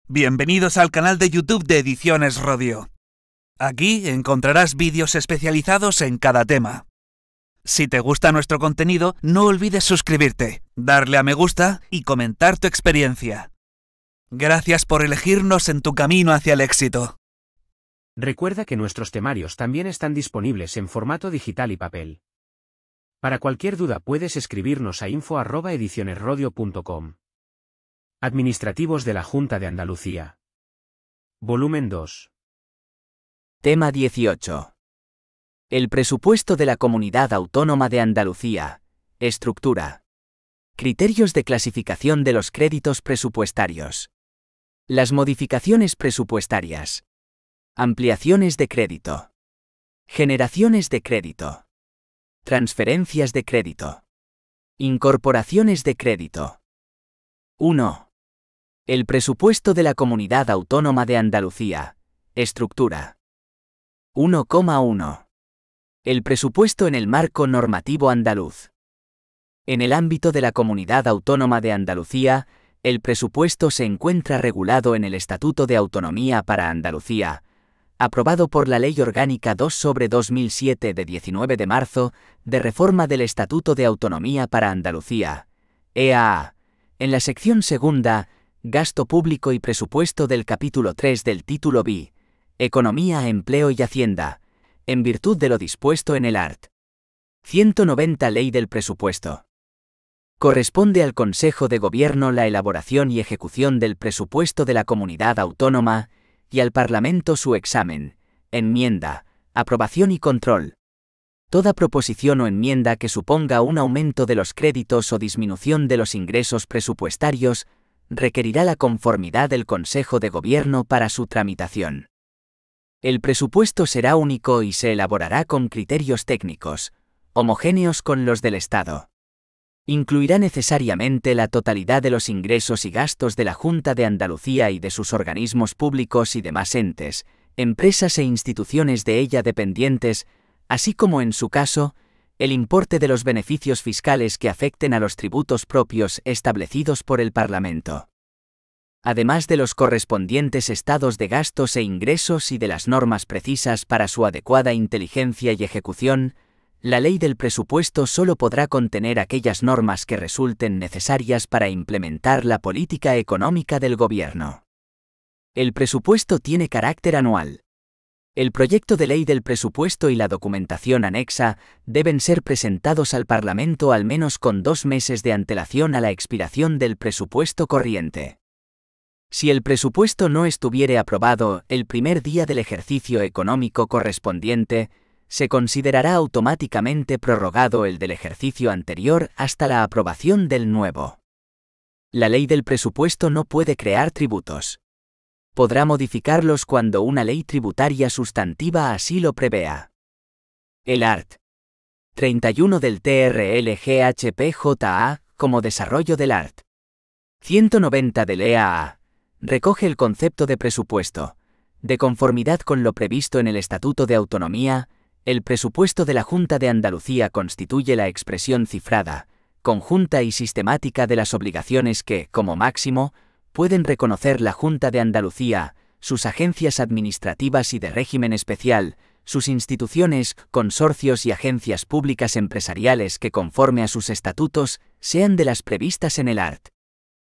Bienvenidos al canal de YouTube de Ediciones Rodio. Aquí encontrarás vídeos especializados en cada tema. Si te gusta nuestro contenido, no olvides suscribirte, darle a me gusta y comentar tu experiencia. Gracias por elegirnos en tu camino hacia el éxito. Recuerda que nuestros temarios también están disponibles en formato digital y papel. Para cualquier duda puedes escribirnos a info@edicionesrodio.com. Administrativos de la Junta de Andalucía. Volumen 2. Tema 18. El presupuesto de la Comunidad Autónoma de Andalucía. Estructura. Criterios de clasificación de los créditos presupuestarios. Las modificaciones presupuestarias. Ampliaciones de crédito. Generaciones de crédito. Transferencias de crédito. Incorporaciones de crédito. 1. El presupuesto de la Comunidad Autónoma de Andalucía. Estructura. 1,1. El presupuesto en el marco normativo andaluz. En el ámbito de la Comunidad Autónoma de Andalucía, el presupuesto se encuentra regulado en el Estatuto de Autonomía para Andalucía, aprobado por la Ley Orgánica 2/2007 de 19 de marzo, de reforma del Estatuto de Autonomía para Andalucía, EAA, en la sección segunda, Gasto Público y Presupuesto del capítulo 3 del título B, Economía, Empleo y Hacienda, en virtud de lo dispuesto en el art. 190 Ley del Presupuesto. Corresponde al Consejo de Gobierno la elaboración y ejecución del presupuesto de la Comunidad Autónoma, y al Parlamento su examen, enmienda, aprobación y control. Toda proposición o enmienda que suponga un aumento de los créditos o disminución de los ingresos presupuestarios requerirá la conformidad del Consejo de Gobierno para su tramitación. El presupuesto será único y se elaborará con criterios técnicos, homogéneos con los del Estado. Incluirá necesariamente la totalidad de los ingresos y gastos de la Junta de Andalucía y de sus organismos públicos y demás entes, empresas e instituciones de ella dependientes, así como, en su caso, el importe de los beneficios fiscales que afecten a los tributos propios establecidos por el Parlamento. Además de los correspondientes estados de gastos e ingresos y de las normas precisas para su adecuada inteligencia y ejecución, la ley del presupuesto solo podrá contener aquellas normas que resulten necesarias para implementar la política económica del Gobierno. El presupuesto tiene carácter anual. El proyecto de ley del presupuesto y la documentación anexa deben ser presentados al Parlamento al menos con 2 meses de antelación a la expiración del presupuesto corriente. Si el presupuesto no estuviere aprobado el primer día del ejercicio económico correspondiente, se considerará automáticamente prorrogado el del ejercicio anterior hasta la aprobación del nuevo. La ley del presupuesto no puede crear tributos. Podrá modificarlos cuando una ley tributaria sustantiva así lo prevea. El art. 31 del TRLGHPJA, como desarrollo del art. 190 del EAA, recoge el concepto de presupuesto. De conformidad con lo previsto en el Estatuto de Autonomía, el presupuesto de la Junta de Andalucía constituye la expresión cifrada, conjunta y sistemática de las obligaciones que, como máximo, pueden reconocer la Junta de Andalucía, sus agencias administrativas y de régimen especial, sus instituciones, consorcios y agencias públicas empresariales que, conforme a sus estatutos, sean de las previstas en el art.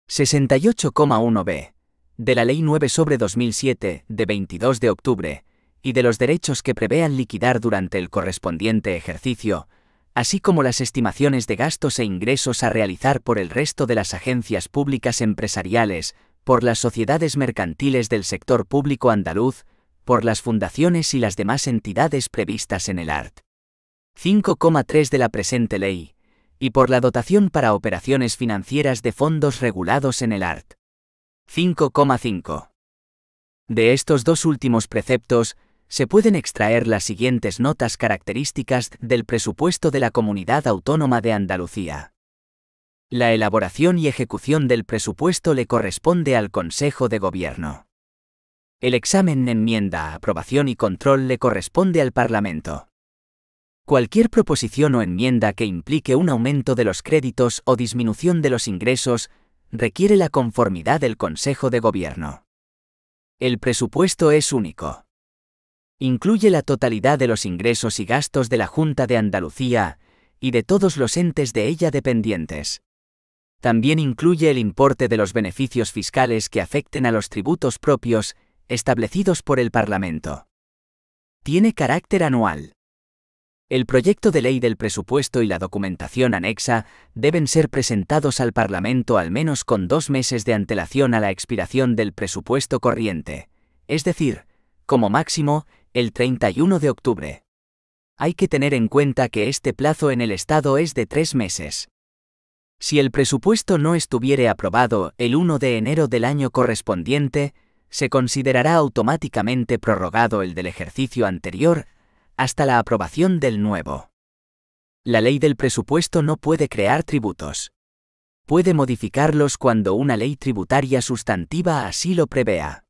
68,1b, de la Ley 9/2007, de 22 de octubre, y de los derechos que prevean liquidar durante el correspondiente ejercicio, así como las estimaciones de gastos e ingresos a realizar por el resto de las agencias públicas empresariales, por las sociedades mercantiles del sector público andaluz, por las fundaciones y las demás entidades previstas en el art. 5,3 de la presente ley, y por la dotación para operaciones financieras de fondos regulados en el art. 5,5. De estos dos últimos preceptos, se pueden extraer las siguientes notas características del presupuesto de la Comunidad Autónoma de Andalucía. La elaboración y ejecución del presupuesto le corresponde al Consejo de Gobierno. El examen, enmienda, aprobación y control le corresponde al Parlamento. Cualquier proposición o enmienda que implique un aumento de los créditos o disminución de los ingresos requiere la conformidad del Consejo de Gobierno. El presupuesto es único. Incluye la totalidad de los ingresos y gastos de la Junta de Andalucía y de todos los entes de ella dependientes. También incluye el importe de los beneficios fiscales que afecten a los tributos propios establecidos por el Parlamento. Tiene carácter anual. El proyecto de ley del presupuesto y la documentación anexa deben ser presentados al Parlamento al menos con 2 meses de antelación a la expiración del presupuesto corriente, es decir, como máximo, el 31 de octubre. Hay que tener en cuenta que este plazo en el Estado es de 3 meses. Si el presupuesto no estuviere aprobado el 1 de enero del año correspondiente, se considerará automáticamente prorrogado el del ejercicio anterior hasta la aprobación del nuevo. La ley del presupuesto no puede crear tributos. Puede modificarlos cuando una ley tributaria sustantiva así lo prevea.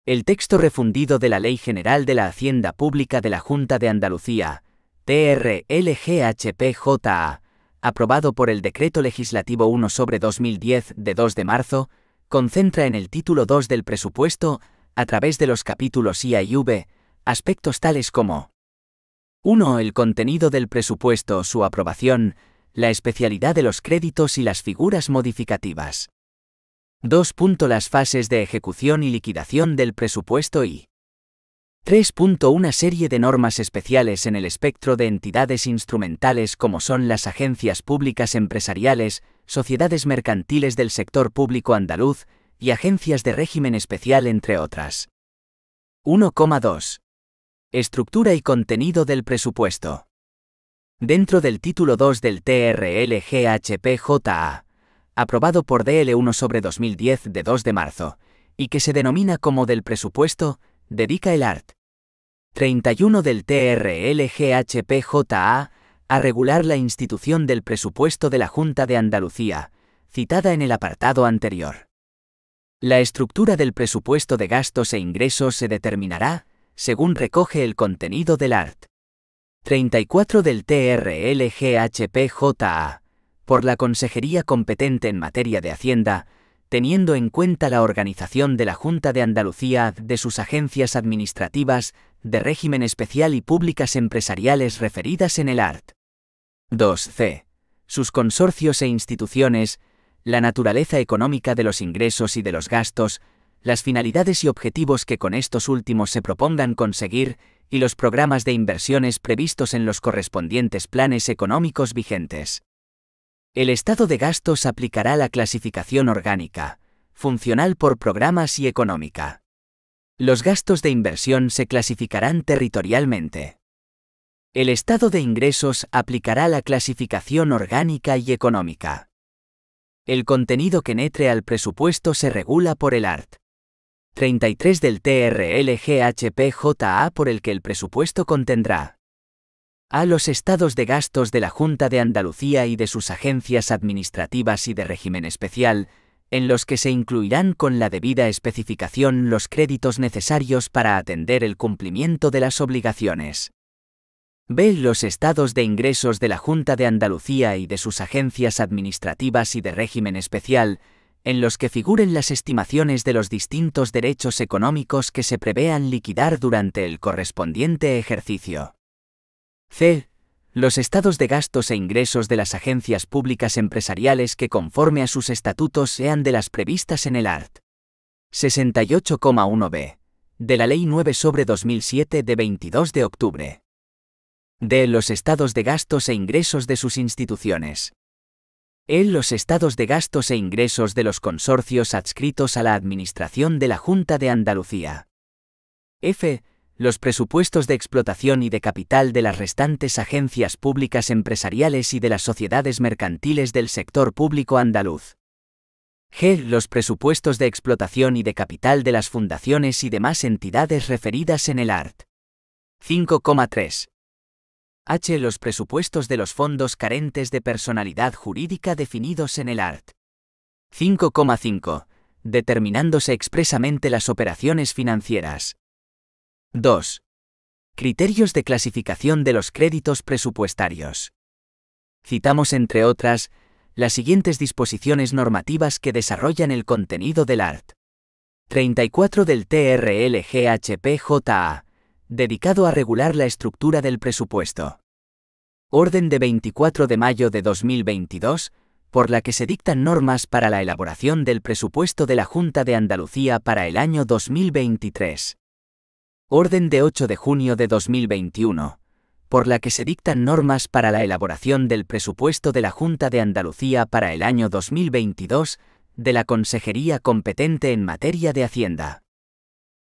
El texto refundido de la Ley General de la Hacienda Pública de la Junta de Andalucía, TRLGHPJA, aprobado por el Decreto Legislativo 1/2010 de 2 de marzo, concentra en el título 2 del presupuesto, a través de los capítulos I y V, aspectos tales como 1. El contenido del presupuesto, su aprobación, la especialidad de los créditos y las figuras modificativas. 2. Las fases de ejecución y liquidación del presupuesto y 3. Una serie de normas especiales en el espectro de entidades instrumentales como son las agencias públicas empresariales, sociedades mercantiles del sector público andaluz y agencias de régimen especial entre otras. 1,2. Estructura y contenido del presupuesto. Dentro del título 2 del TRLGHPJA, aprobado por DL 1/2010 de 2 de marzo, y que se denomina como del presupuesto, dedica el art. 31 del TRLGHPJA a regular la institución del presupuesto de la Junta de Andalucía, citada en el apartado anterior. La estructura del presupuesto de gastos e ingresos se determinará, según recoge el contenido del art. 34 del TRLGHPJA, por la Consejería competente en materia de Hacienda, teniendo en cuenta la organización de la Junta de Andalucía, de sus agencias administrativas, de régimen especial y públicas empresariales referidas en el art. 2c. Sus consorcios e instituciones, la naturaleza económica de los ingresos y de los gastos, las finalidades y objetivos que con estos últimos se propongan conseguir, y los programas de inversiones previstos en los correspondientes planes económicos vigentes. El estado de gastos aplicará la clasificación orgánica, funcional por programas y económica. Los gastos de inversión se clasificarán territorialmente. El estado de ingresos aplicará la clasificación orgánica y económica. El contenido que netre al presupuesto se regula por el art. 33 del TRLGHPJA, por el que el presupuesto contendrá a los estados de gastos de la Junta de Andalucía y de sus agencias administrativas y de régimen especial, en los que se incluirán con la debida especificación los créditos necesarios para atender el cumplimiento de las obligaciones. B. Los estados de ingresos de la Junta de Andalucía y de sus agencias administrativas y de régimen especial, en los que figuren las estimaciones de los distintos derechos económicos que se prevean liquidar durante el correspondiente ejercicio. C. Los estados de gastos e ingresos de las agencias públicas empresariales que conforme a sus estatutos sean de las previstas en el art. 68,1b. De la Ley 9/2007 de 22 de octubre. D. Los estados de gastos e ingresos de sus instituciones. E. Los estados de gastos e ingresos de los consorcios adscritos a la administración de la Junta de Andalucía. F. Los presupuestos de explotación y de capital de las restantes agencias públicas empresariales y de las sociedades mercantiles del sector público andaluz. G. Los presupuestos de explotación y de capital de las fundaciones y demás entidades referidas en el art. 5,3. H. Los presupuestos de los fondos carentes de personalidad jurídica definidos en el art. 5,5. Determinándose expresamente las operaciones financieras. 2. Criterios de clasificación de los créditos presupuestarios. Citamos, entre otras, las siguientes disposiciones normativas que desarrollan el contenido del art. 34 del TRL-GHP-JA, dedicado a regular la estructura del presupuesto. Orden de 24 de mayo de 2022, por la que se dictan normas para la elaboración del presupuesto de la Junta de Andalucía para el año 2023. Orden de 8 de junio de 2021, por la que se dictan normas para la elaboración del presupuesto de la Junta de Andalucía para el año 2022, de la Consejería competente en materia de Hacienda.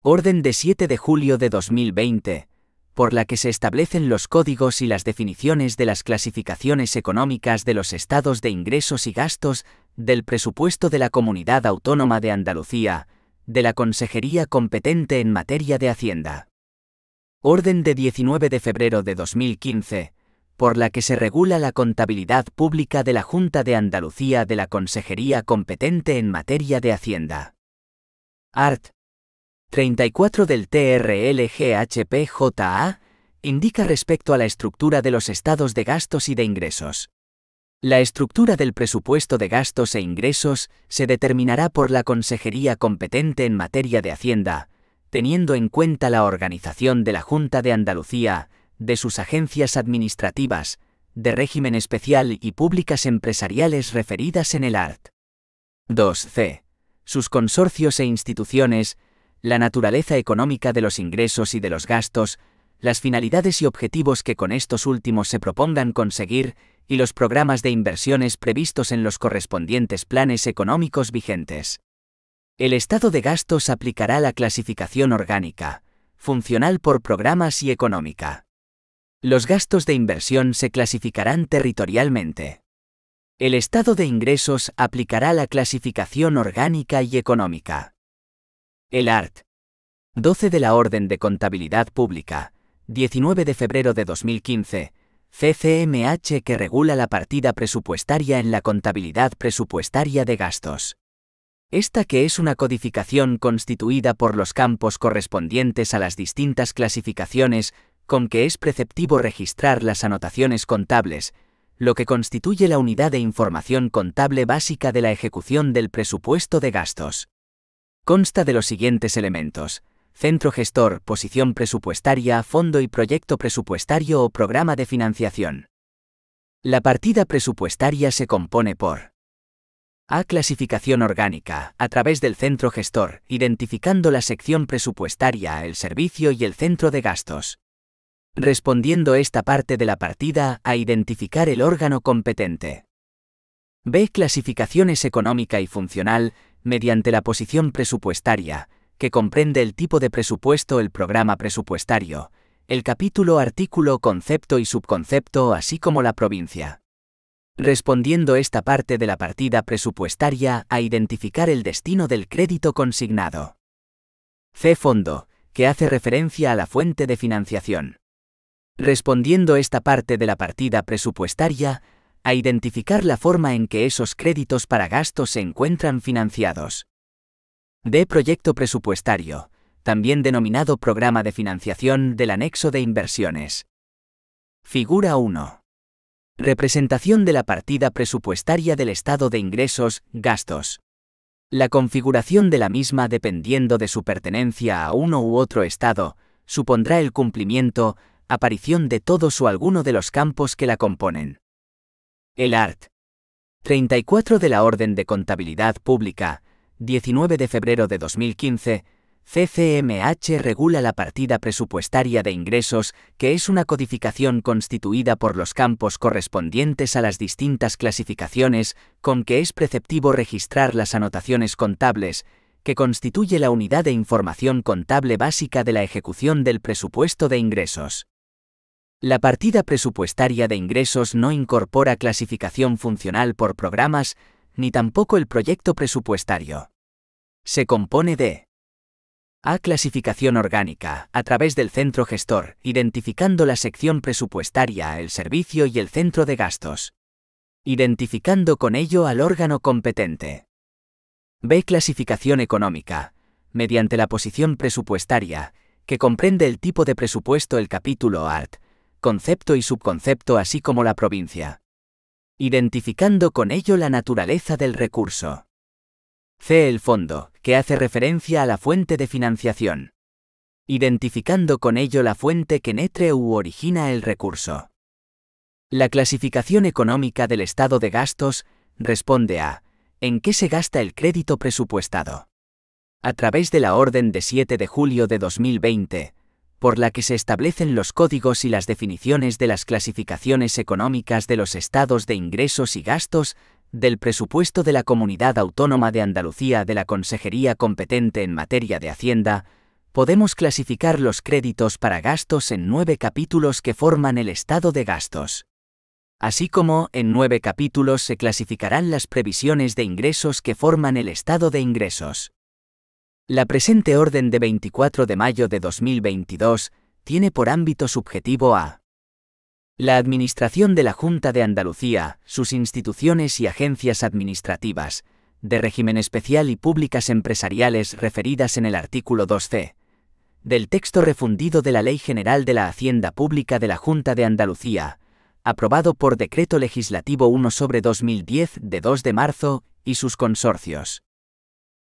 Orden de 7 de julio de 2020, por la que se establecen los códigos y las definiciones de las clasificaciones económicas de los estados de ingresos y gastos del presupuesto de la Comunidad Autónoma de Andalucía, de la Consejería competente en materia de Hacienda. Orden de 19 de febrero de 2015, por la que se regula la contabilidad pública de la Junta de Andalucía de la Consejería competente en materia de Hacienda. Art. 34 del TRL-GHP-JA indica respecto a la estructura de los estados de gastos y de ingresos. La estructura del presupuesto de gastos e ingresos se determinará por la Consejería competente en materia de Hacienda, teniendo en cuenta la organización de la Junta de Andalucía, de sus agencias administrativas, de régimen especial y públicas empresariales referidas en el art. 2c. Sus consorcios e instituciones, la naturaleza económica de los ingresos y de los gastos, las finalidades y objetivos que con estos últimos se propongan conseguir, y los programas de inversiones previstos en los correspondientes planes económicos vigentes. El estado de gastos aplicará la clasificación orgánica, funcional por programas y económica. Los gastos de inversión se clasificarán territorialmente. El estado de ingresos aplicará la clasificación orgánica y económica. El art. 12 de la Orden de Contabilidad Pública, 19 de febrero de 2015, CCMH que regula la partida presupuestaria en la contabilidad presupuestaria de gastos. Esta que es una codificación constituida por los campos correspondientes a las distintas clasificaciones con que es preceptivo registrar las anotaciones contables, lo que constituye la unidad de información contable básica de la ejecución del presupuesto de gastos. Consta de los siguientes elementos: centro gestor, posición presupuestaria, fondo y proyecto presupuestario o programa de financiación. La partida presupuestaria se compone por A. Clasificación orgánica, a través del centro gestor, identificando la sección presupuestaria, el servicio y el centro de gastos. Respondiendo esta parte de la partida a identificar el órgano competente. B. Clasificaciones económica y funcional, mediante la posición presupuestaria, que comprende el tipo de presupuesto, el programa presupuestario, el capítulo, artículo, concepto y subconcepto, así como la provincia. Respondiendo esta parte de la partida presupuestaria a identificar el destino del crédito consignado. C. Fondo, que hace referencia a la fuente de financiación. Respondiendo esta parte de la partida presupuestaria a identificar la forma en que esos créditos para gastos se encuentran financiados. D. Proyecto presupuestario, también denominado programa de financiación del anexo de inversiones. Figura 1. Representación de la partida presupuestaria del estado de ingresos, gastos. La configuración de la misma dependiendo de su pertenencia a uno u otro estado, supondrá el cumplimiento, aparición de todos o alguno de los campos que la componen. El art. 34 de la Orden de Contabilidad Pública, 19 de febrero de 2015, CCMH regula la partida presupuestaria de ingresos, que es una codificación constituida por los campos correspondientes a las distintas clasificaciones, con que es preceptivo registrar las anotaciones contables, que constituye la unidad de información contable básica de la ejecución del presupuesto de ingresos. La partida presupuestaria de ingresos no incorpora clasificación funcional por programas, ni tampoco el proyecto presupuestario. Se compone de A. Clasificación orgánica, a través del centro gestor, identificando la sección presupuestaria, el servicio y el centro de gastos. Identificando con ello al órgano competente. B. Clasificación económica, mediante la posición presupuestaria, que comprende el tipo de presupuesto, el capítulo art, concepto y subconcepto así como la provincia. Identificando con ello la naturaleza del recurso. C. El fondo, que hace referencia a la fuente de financiación, identificando con ello la fuente que nutre u origina el recurso. La clasificación económica del estado de gastos responde a ¿en qué se gasta el crédito presupuestado? A través de la Orden de 7 de julio de 2020, por la que se establecen los códigos y las definiciones de las clasificaciones económicas de los estados de ingresos y gastos del presupuesto de la Comunidad Autónoma de Andalucía de la Consejería competente en materia de Hacienda, podemos clasificar los créditos para gastos en 9 capítulos que forman el estado de gastos. Así como, en 9 capítulos se clasificarán las previsiones de ingresos que forman el estado de ingresos. La presente orden de 24 de mayo de 2022 tiene por ámbito subjetivo a la Administración de la Junta de Andalucía, sus instituciones y agencias administrativas, de régimen especial y públicas empresariales referidas en el artículo 2c del texto refundido de la Ley General de la Hacienda Pública de la Junta de Andalucía, aprobado por Decreto Legislativo 1/2010 de 2 de marzo, y sus consorcios.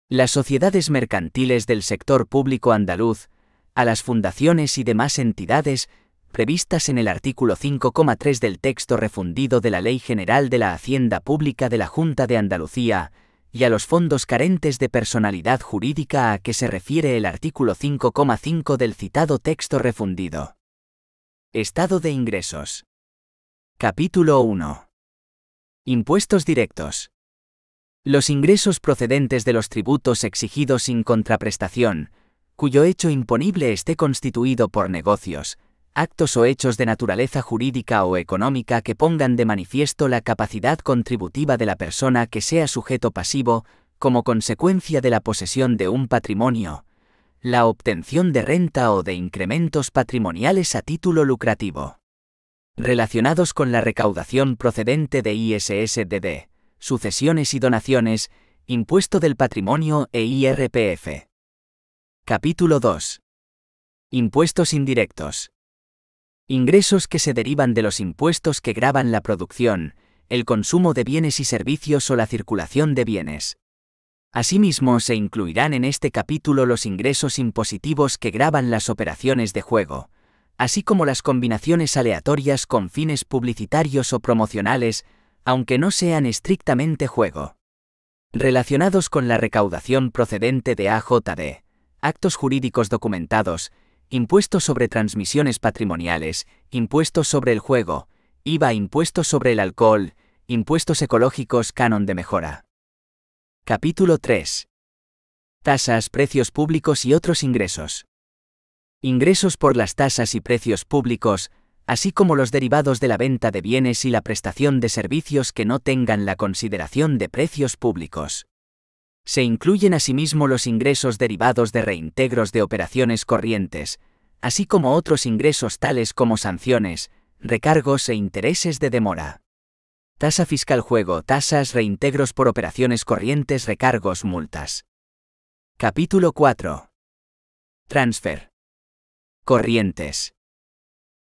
Las sociedades mercantiles del sector público andaluz, a las fundaciones y demás entidades previstas en el artículo 5,3 del texto refundido de la Ley General de la Hacienda Pública de la Junta de Andalucía, y a los fondos carentes de personalidad jurídica a que se refiere el artículo 5,5 del citado texto refundido. Estado de ingresos. Capítulo 1. Impuestos directos. Los ingresos procedentes de los tributos exigidos sin contraprestación, cuyo hecho imponible esté constituido por negocios, actos o hechos de naturaleza jurídica o económica que pongan de manifiesto la capacidad contributiva de la persona que sea sujeto pasivo, como consecuencia de la posesión de un patrimonio, la obtención de renta o de incrementos patrimoniales a título lucrativo, relacionados con la recaudación procedente de ISSDD, sucesiones y donaciones, impuesto del patrimonio e IRPF. Capítulo 2. Impuestos indirectos. Ingresos que se derivan de los impuestos que gravan la producción, el consumo de bienes y servicios o la circulación de bienes. Asimismo, se incluirán en este capítulo los ingresos impositivos que gravan las operaciones de juego, así como las combinaciones aleatorias con fines publicitarios o promocionales, aunque no sean estrictamente juego. Relacionados con la recaudación procedente de AJD, actos jurídicos documentados, impuestos sobre transmisiones patrimoniales, impuestos sobre el juego, IVA, impuestos sobre el alcohol, impuestos ecológicos, canon de mejora. Capítulo 3. Tasas, precios públicos y otros ingresos. Ingresos por las tasas y precios públicos, así como los derivados de la venta de bienes y la prestación de servicios que no tengan la consideración de precios públicos. Se incluyen asimismo los ingresos derivados de reintegros de operaciones corrientes, así como otros ingresos tales como sanciones, recargos e intereses de demora. Tasa fiscal juego, tasas, reintegros por operaciones corrientes, recargos, multas. Capítulo 4. Transfer. Corrientes.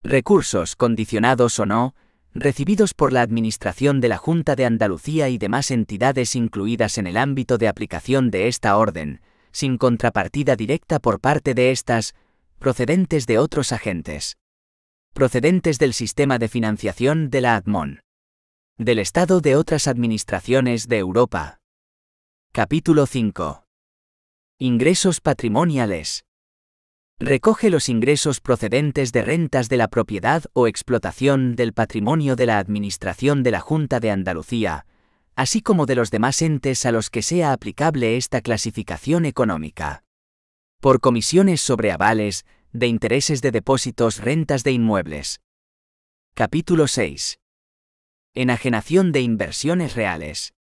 Recursos, condicionados o no, recibidos por la Administración de la Junta de Andalucía y demás entidades incluidas en el ámbito de aplicación de esta orden, sin contrapartida directa por parte de estas, procedentes de otros agentes. Procedentes del sistema de financiación de la ADMON. Del Estado, de otras administraciones de Europa. Capítulo 5. Ingresos patrimoniales. Recoge los ingresos procedentes de rentas de la propiedad o explotación del patrimonio de la Administración de la Junta de Andalucía, así como de los demás entes a los que sea aplicable esta clasificación económica. Por comisiones sobre avales, de intereses de depósitos, rentas de inmuebles. Capítulo 6. Enajenación de inversiones reales.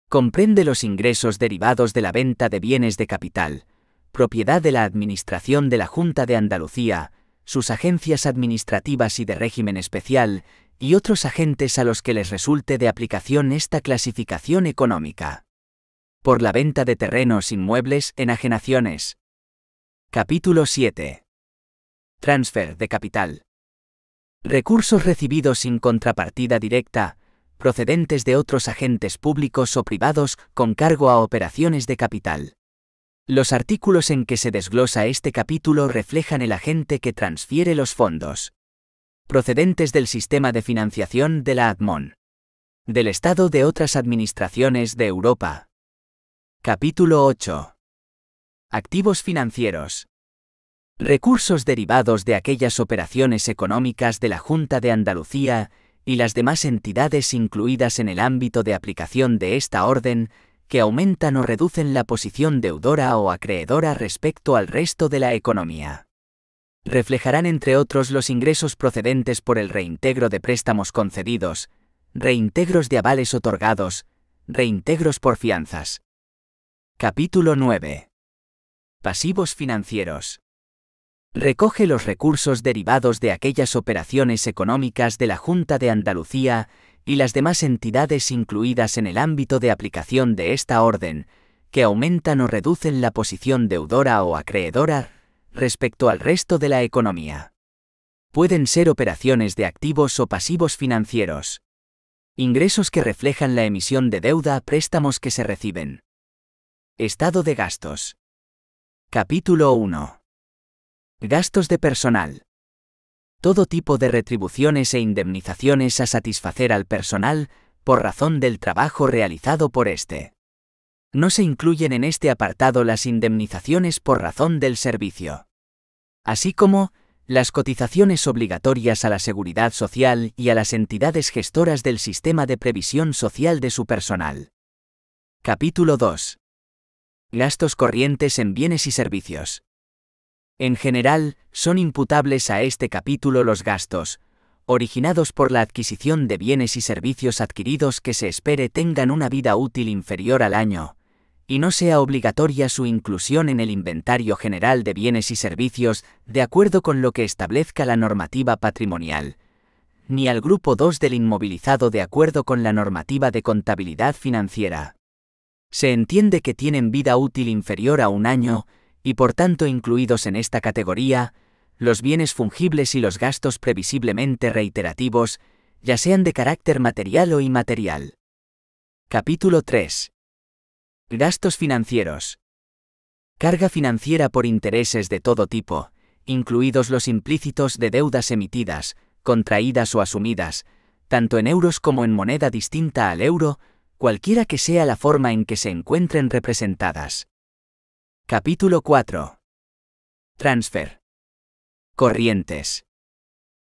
Comprende los ingresos derivados de la venta de bienes de capital, propiedad de la Administración de la Junta de Andalucía, sus agencias administrativas y de régimen especial, y otros agentes a los que les resulte de aplicación esta clasificación económica. Por la venta de terrenos, inmuebles, enajenaciones. Capítulo 7. Transfer de capital. Recursos recibidos sin contrapartida directa, procedentes de otros agentes públicos o privados con cargo a operaciones de capital. Los artículos en que se desglosa este capítulo reflejan el agente que transfiere los fondos. Procedentes del sistema de financiación de la ADMON. Del Estado de otras administraciones de Europa. Capítulo 8. Activos financieros. Recursos derivados de aquellas operaciones económicas de la Junta de Andalucía y las demás entidades incluidas en el ámbito de aplicación de esta orden, que aumentan o reducen la posición deudora o acreedora respecto al resto de la economía. Reflejarán entre otros los ingresos procedentes por el reintegro de préstamos concedidos, reintegros de avales otorgados, reintegros por fianzas. Capítulo 9. Pasivos financieros. Recoge los recursos derivados de aquellas operaciones económicas de la Junta de Andalucía y las demás entidades incluidas en el ámbito de aplicación de esta orden, que aumentan o reducen la posición deudora o acreedora respecto al resto de la economía. Pueden ser operaciones de activos o pasivos financieros. Ingresos que reflejan la emisión de deuda, préstamos que se reciben. Estado de gastos. Capítulo 1. Gastos de personal. Todo tipo de retribuciones e indemnizaciones a satisfacer al personal por razón del trabajo realizado por éste. No se incluyen en este apartado las indemnizaciones por razón del servicio, así como las cotizaciones obligatorias a la Seguridad Social y a las entidades gestoras del sistema de previsión social de su personal. Capítulo 2. Gastos corrientes en bienes y servicios. En general, son imputables a este capítulo los gastos, originados por la adquisición de bienes y servicios adquiridos que se espere tengan una vida útil inferior al año, y no sea obligatoria su inclusión en el inventario general de bienes y servicios de acuerdo con lo que establezca la normativa patrimonial, ni al grupo 2 del inmovilizado de acuerdo con la normativa de contabilidad financiera. Se entiende que tienen vida útil inferior a un año, y por tanto incluidos en esta categoría, los bienes fungibles y los gastos previsiblemente reiterativos, ya sean de carácter material o inmaterial. Capítulo 3. Gastos financieros. Carga financiera por intereses de todo tipo, incluidos los implícitos de deudas emitidas, contraídas o asumidas, tanto en euros como en moneda distinta al euro, cualquiera que sea la forma en que se encuentren representadas. Capítulo 4. Transfer. Corrientes.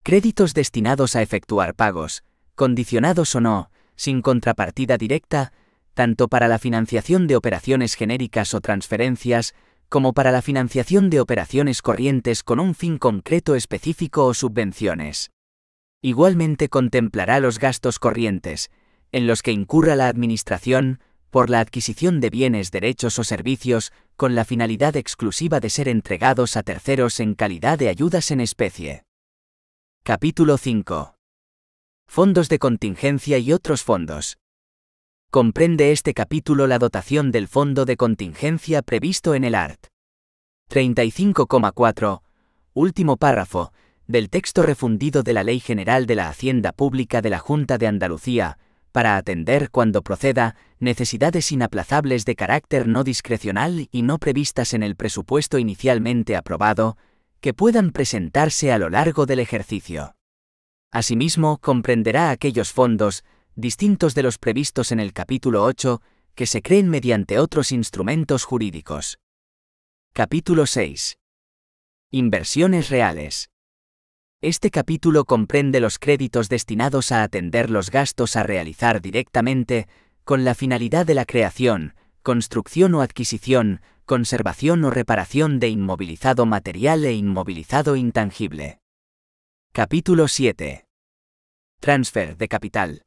Créditos destinados a efectuar pagos, condicionados o no, sin contrapartida directa, tanto para la financiación de operaciones genéricas o transferencias, como para la financiación de operaciones corrientes con un fin concreto específico o subvenciones. Igualmente contemplará los gastos corrientes, en los que incurra la Administración, por la adquisición de bienes, derechos o servicios, con la finalidad exclusiva de ser entregados a terceros en calidad de ayudas en especie. Capítulo 5. Fondos de contingencia y otros fondos. Comprende este capítulo la dotación del fondo de contingencia previsto en el art. 35,4, último párrafo, del texto refundido de la Ley General de la Hacienda Pública de la Junta de Andalucía, para atender, cuando proceda, necesidades inaplazables de carácter no discrecional y no previstas en el presupuesto inicialmente aprobado, que puedan presentarse a lo largo del ejercicio. Asimismo, comprenderá aquellos fondos, distintos de los previstos en el capítulo 8, que se creen mediante otros instrumentos jurídicos. Capítulo 6. Inversiones reales. Este capítulo comprende los créditos destinados a atender los gastos a realizar directamente, con la finalidad de la creación, construcción o adquisición, conservación o reparación de inmovilizado material e inmovilizado intangible. Capítulo 7. Transfer de capital.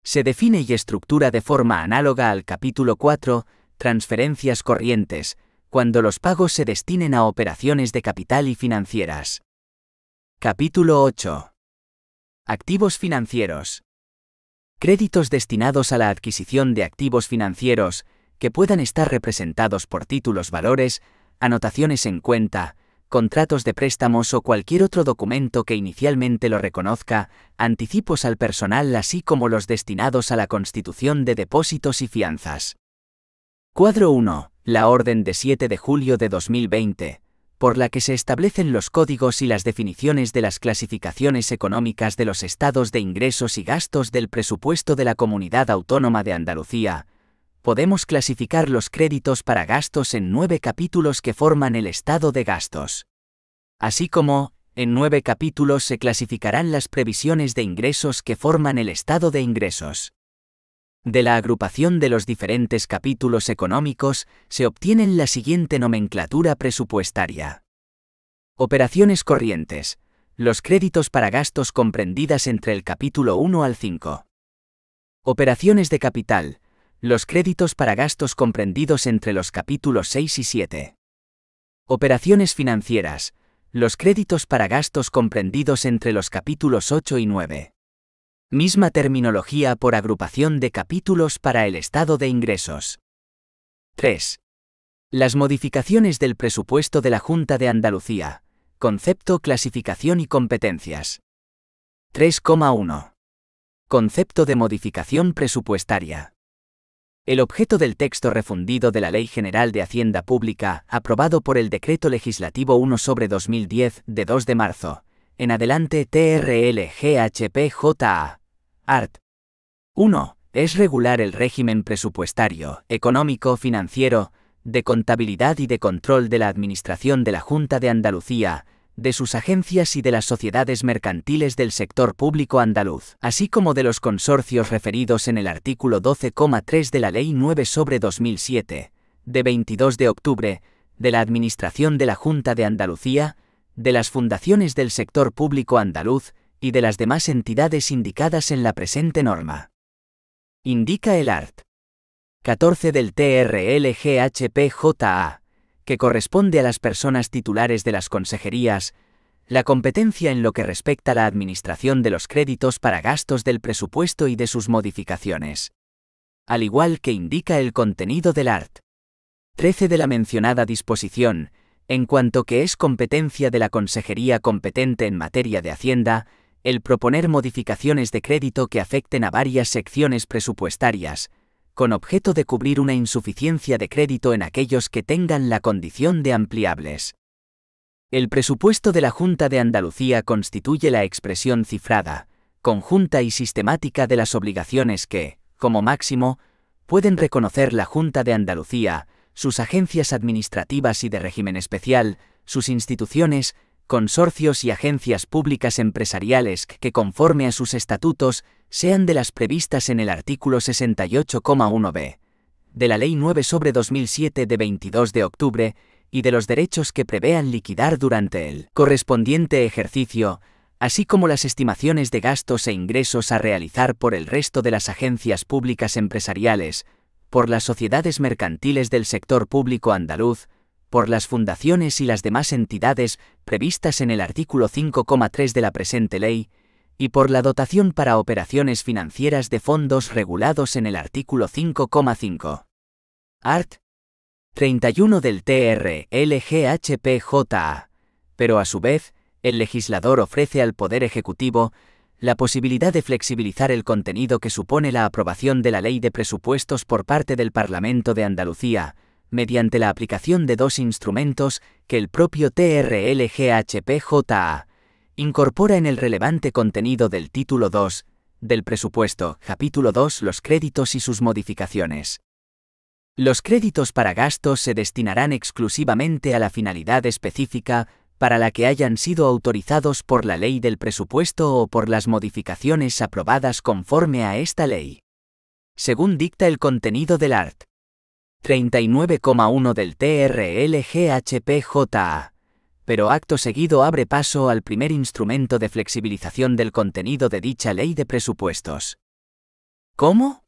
Se define y estructura de forma análoga al capítulo 4, transferencias corrientes, cuando los pagos se destinen a operaciones de capital y financieras. Capítulo 8. Activos financieros. Créditos destinados a la adquisición de activos financieros, que puedan estar representados por títulos valores, anotaciones en cuenta, contratos de préstamos o cualquier otro documento que inicialmente lo reconozca, anticipos al personal así como los destinados a la constitución de depósitos y fianzas. Cuadro 1. La Orden de 7 de julio de 2020, por la que se establecen los códigos y las definiciones de las clasificaciones económicas de los estados de ingresos y gastos del presupuesto de la Comunidad Autónoma de Andalucía. Podemos clasificar los créditos para gastos en 9 capítulos que forman el estado de gastos. Así como, en 9 capítulos se clasificarán las previsiones de ingresos que forman el estado de ingresos. De la agrupación de los diferentes capítulos económicos se obtienen la siguiente nomenclatura presupuestaria. Operaciones corrientes. Los créditos para gastos comprendidas entre el capítulo 1 al 5. Operaciones de capital. Los créditos para gastos comprendidos entre los capítulos 6 y 7. Operaciones financieras. Los créditos para gastos comprendidos entre los capítulos 8 y 9. Misma terminología por agrupación de capítulos para el estado de ingresos. 3. Las modificaciones del presupuesto de la Junta de Andalucía. Concepto, clasificación y competencias. 3,1. Concepto de modificación presupuestaria. El objeto del texto refundido de la Ley General de Hacienda Pública, aprobado por el Decreto Legislativo 1/2010, de 2 de marzo, en adelante TRL-GHPJA, art. 1. Es regular el régimen presupuestario, económico, financiero, de contabilidad y de control de la Administración de la Junta de Andalucía, de sus agencias y de las sociedades mercantiles del sector público andaluz, así como de los consorcios referidos en el artículo 12,3 de la Ley 9/2007, de 22 de octubre, de la Administración de la Junta de Andalucía, de las fundaciones del sector público andaluz y de las demás entidades indicadas en la presente norma. Indica el art. 14 del TRL-GHPJA, que corresponde a las personas titulares de las consejerías, la competencia en lo que respecta a la administración de los créditos para gastos del presupuesto y de sus modificaciones. Al igual que indica el contenido del art. 13 de la mencionada disposición, en cuanto que es competencia de la consejería competente en materia de Hacienda, el proponer modificaciones de crédito que afecten a varias secciones presupuestarias, con objeto de cubrir una insuficiencia de crédito en aquellos que tengan la condición de ampliables. El presupuesto de la Junta de Andalucía constituye la expresión cifrada, conjunta y sistemática de las obligaciones que, como máximo, pueden reconocer la Junta de Andalucía, sus agencias administrativas y de régimen especial, sus instituciones, consorcios y agencias públicas empresariales que, conforme a sus estatutos, sean de las previstas en el artículo 68,1b de la Ley 9/2007 de 22 de octubre y de los derechos que prevean liquidar durante el correspondiente ejercicio, así como las estimaciones de gastos e ingresos a realizar por el resto de las agencias públicas empresariales, por las sociedades mercantiles del sector público andaluz, por las fundaciones y las demás entidades previstas en el artículo 5,3 de la presente ley, y por la dotación para operaciones financieras de fondos regulados en el artículo 5,5. Art. 31 del TRL-GHPJA, pero a su vez, el legislador ofrece al Poder Ejecutivo la posibilidad de flexibilizar el contenido que supone la aprobación de la Ley de Presupuestos por parte del Parlamento de Andalucía, mediante la aplicación de dos instrumentos que el propio TRL-GHPJA incorpora en el relevante contenido del título 2 del presupuesto, capítulo 2, los créditos y sus modificaciones. Los créditos para gastos se destinarán exclusivamente a la finalidad específica para la que hayan sido autorizados por la Ley del Presupuesto o por las modificaciones aprobadas conforme a esta ley. Según dicta el contenido del art. 39,1 del TRL-GHPJA, pero acto seguido abre paso al primer instrumento de flexibilización del contenido de dicha Ley de Presupuestos. ¿Cómo?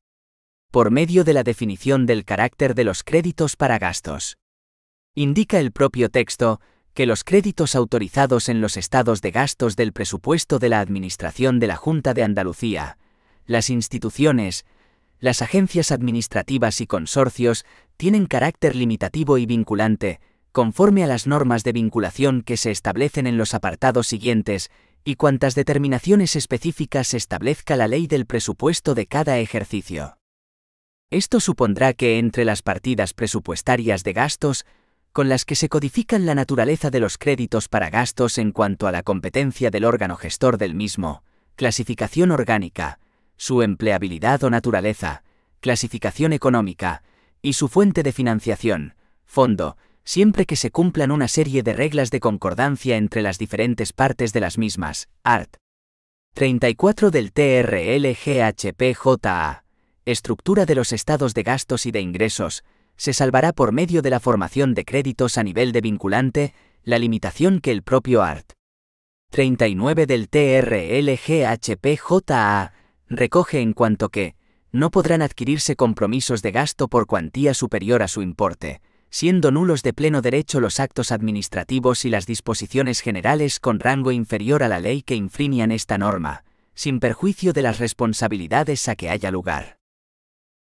Por medio de la definición del carácter de los créditos para gastos. Indica el propio texto que los créditos autorizados en los estados de gastos del presupuesto de la Administración de la Junta de Andalucía, las instituciones, las agencias administrativas y consorcios tienen carácter limitativo y vinculante, conforme a las normas de vinculación que se establecen en los apartados siguientes, y cuantas determinaciones específicas establezca la ley del presupuesto de cada ejercicio. Esto supondrá que entre las partidas presupuestarias de gastos, con las que se codifican la naturaleza de los créditos para gastos en cuanto a la competencia del órgano gestor del mismo, clasificación orgánica, su empleabilidad o naturaleza, clasificación económica, y su fuente de financiación, fondo, siempre que se cumplan una serie de reglas de concordancia entre las diferentes partes de las mismas, art. 34 del TRL-GHP-JA, estructura de los estados de gastos y de ingresos, se salvará por medio de la formación de créditos a nivel de vinculante, la limitación que el propio art. 39 del TRL-GHP-JA recoge en cuanto que no podrán adquirirse compromisos de gasto por cuantía superior a su importe, siendo nulos de pleno derecho los actos administrativos y las disposiciones generales con rango inferior a la ley que infrinjan esta norma, sin perjuicio de las responsabilidades a que haya lugar.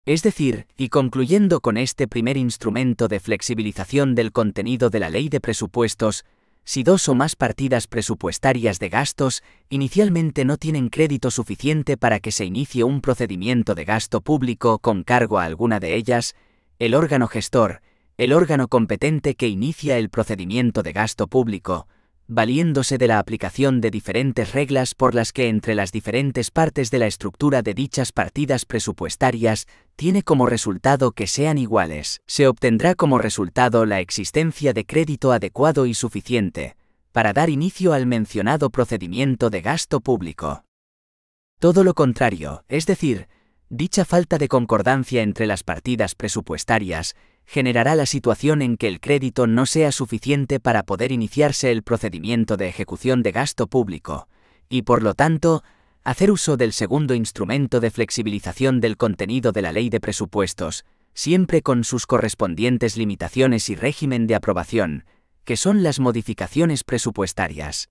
Es decir, y concluyendo con este primer instrumento de flexibilización del contenido de la ley de presupuestos, si dos o más partidas presupuestarias de gastos inicialmente no tienen crédito suficiente para que se inicie un procedimiento de gasto público con cargo a alguna de ellas, el órgano gestor, el órgano competente que inicia el procedimiento de gasto público, valiéndose de la aplicación de diferentes reglas por las que entre las diferentes partes de la estructura de dichas partidas presupuestarias tiene como resultado que sean iguales, se obtendrá como resultado la existencia de crédito adecuado y suficiente para dar inicio al mencionado procedimiento de gasto público. Todo lo contrario, es decir, dicha falta de concordancia entre las partidas presupuestarias generará la situación en que el crédito no sea suficiente para poder iniciarse el procedimiento de ejecución de gasto público, y por lo tanto, hacer uso del segundo instrumento de flexibilización del contenido de la ley de presupuestos, siempre con sus correspondientes limitaciones y régimen de aprobación, que son las modificaciones presupuestarias.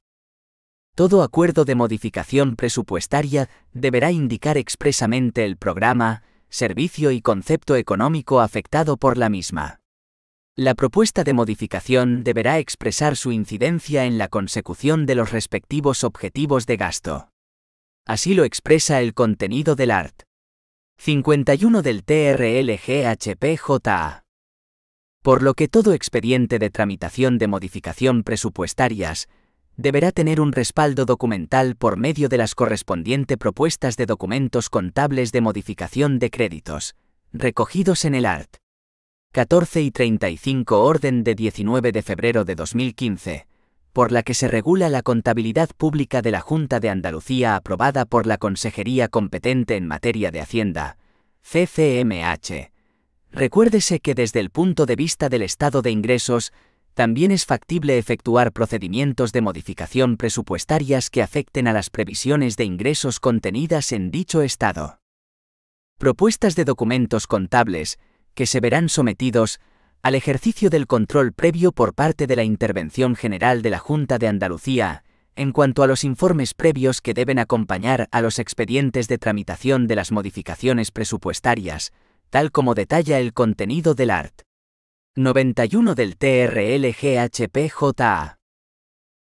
Todo acuerdo de modificación presupuestaria deberá indicar expresamente el programa, servicio y concepto económico afectado por la misma. La propuesta de modificación deberá expresar su incidencia en la consecución de los respectivos objetivos de gasto. Así lo expresa el contenido del art. 51 del TRL-GHP-JA. Por lo que todo expediente de tramitación de modificación presupuestarias deberá tener un respaldo documental por medio de las correspondientes propuestas de documentos contables de modificación de créditos, recogidos en el art. 14 y 35 orden de 19 de febrero de 2015, por la que se regula la contabilidad pública de la Junta de Andalucía aprobada por la Consejería competente en materia de Hacienda, CCMH. Recuérdese que desde el punto de vista del estado de ingresos, también es factible efectuar procedimientos de modificación presupuestarias que afecten a las previsiones de ingresos contenidas en dicho estado. Propuestas de documentos contables, que se verán sometidos al ejercicio del control previo por parte de la Intervención General de la Junta de Andalucía, en cuanto a los informes previos que deben acompañar a los expedientes de tramitación de las modificaciones presupuestarias, tal como detalla el contenido del art. 91 del TRL-GHP-JA.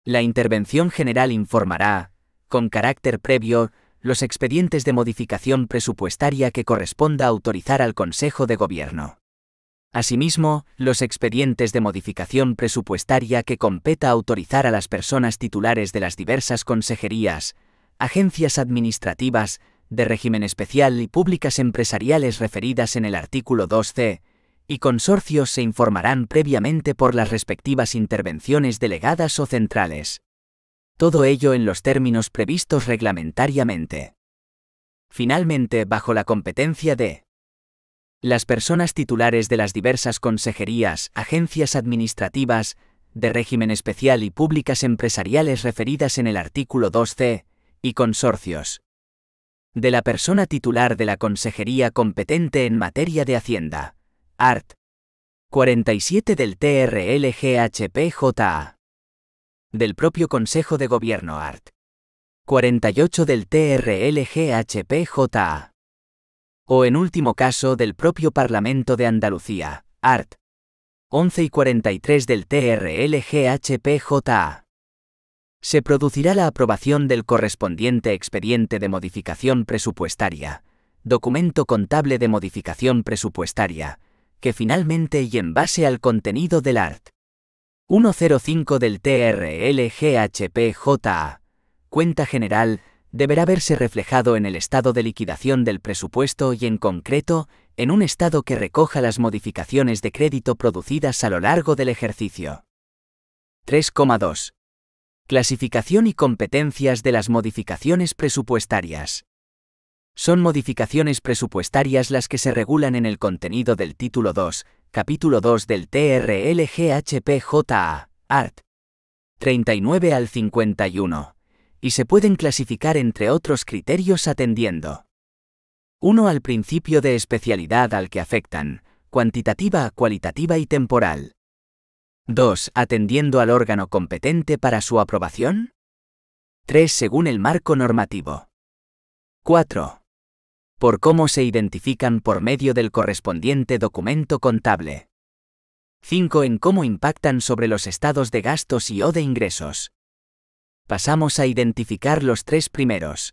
La Intervención General informará, con carácter previo, los expedientes de modificación presupuestaria que corresponda autorizar al Consejo de Gobierno. Asimismo, los expedientes de modificación presupuestaria que competa autorizar a las personas titulares de las diversas consejerías, agencias administrativas, de régimen especial y públicas empresariales referidas en el artículo 2c, y consorcios se informarán previamente por las respectivas intervenciones delegadas o centrales. Todo ello en los términos previstos reglamentariamente. Finalmente, bajo la competencia de las personas titulares de las diversas consejerías, agencias administrativas, de régimen especial y públicas empresariales referidas en el artículo 2c, y consorcios. De la persona titular de la consejería competente en materia de Hacienda. Art. 47 del TRL-GHP-JA. Del propio Consejo de Gobierno. Art. 48 del TRL-GHP-JA. O en último caso del propio Parlamento de Andalucía. Art. 11 y 43 del TRL-GHP-JA. Se producirá la aprobación del correspondiente expediente de modificación presupuestaria, documento contable de modificación presupuestaria, que finalmente y en base al contenido del art. 105 del TRL-GHP-JA, cuenta general, deberá verse reflejado en el estado de liquidación del presupuesto y en concreto, en un estado que recoja las modificaciones de crédito producidas a lo largo del ejercicio. 3,2. Clasificación y competencias de las modificaciones presupuestarias. Son modificaciones presupuestarias las que se regulan en el contenido del título 2, capítulo 2 del TRL-GHP-JA, art. 39 al 51, y se pueden clasificar entre otros criterios atendiendo 1. Al principio de especialidad al que afectan, cuantitativa, cualitativa y temporal. 2. Atendiendo al órgano competente para su aprobación. 3. Según el marco normativo. 4. Por cómo se identifican por medio del correspondiente documento contable. 5. En cómo impactan sobre los estados de gastos y o de ingresos. Pasamos a identificar los tres primeros.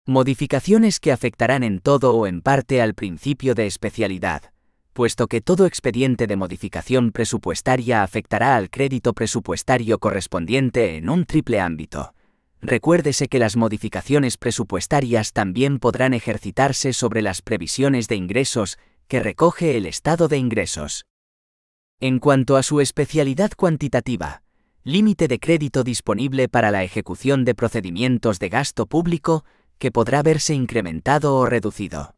Modificaciones que afectarán en todo o en parte al principio de especialidad, puesto que todo expediente de modificación presupuestaria afectará al crédito presupuestario correspondiente en un triple ámbito. Recuérdese que las modificaciones presupuestarias también podrán ejercitarse sobre las previsiones de ingresos que recoge el estado de ingresos. En cuanto a su especialidad cuantitativa, límite de crédito disponible para la ejecución de procedimientos de gasto público que podrá verse incrementado o reducido.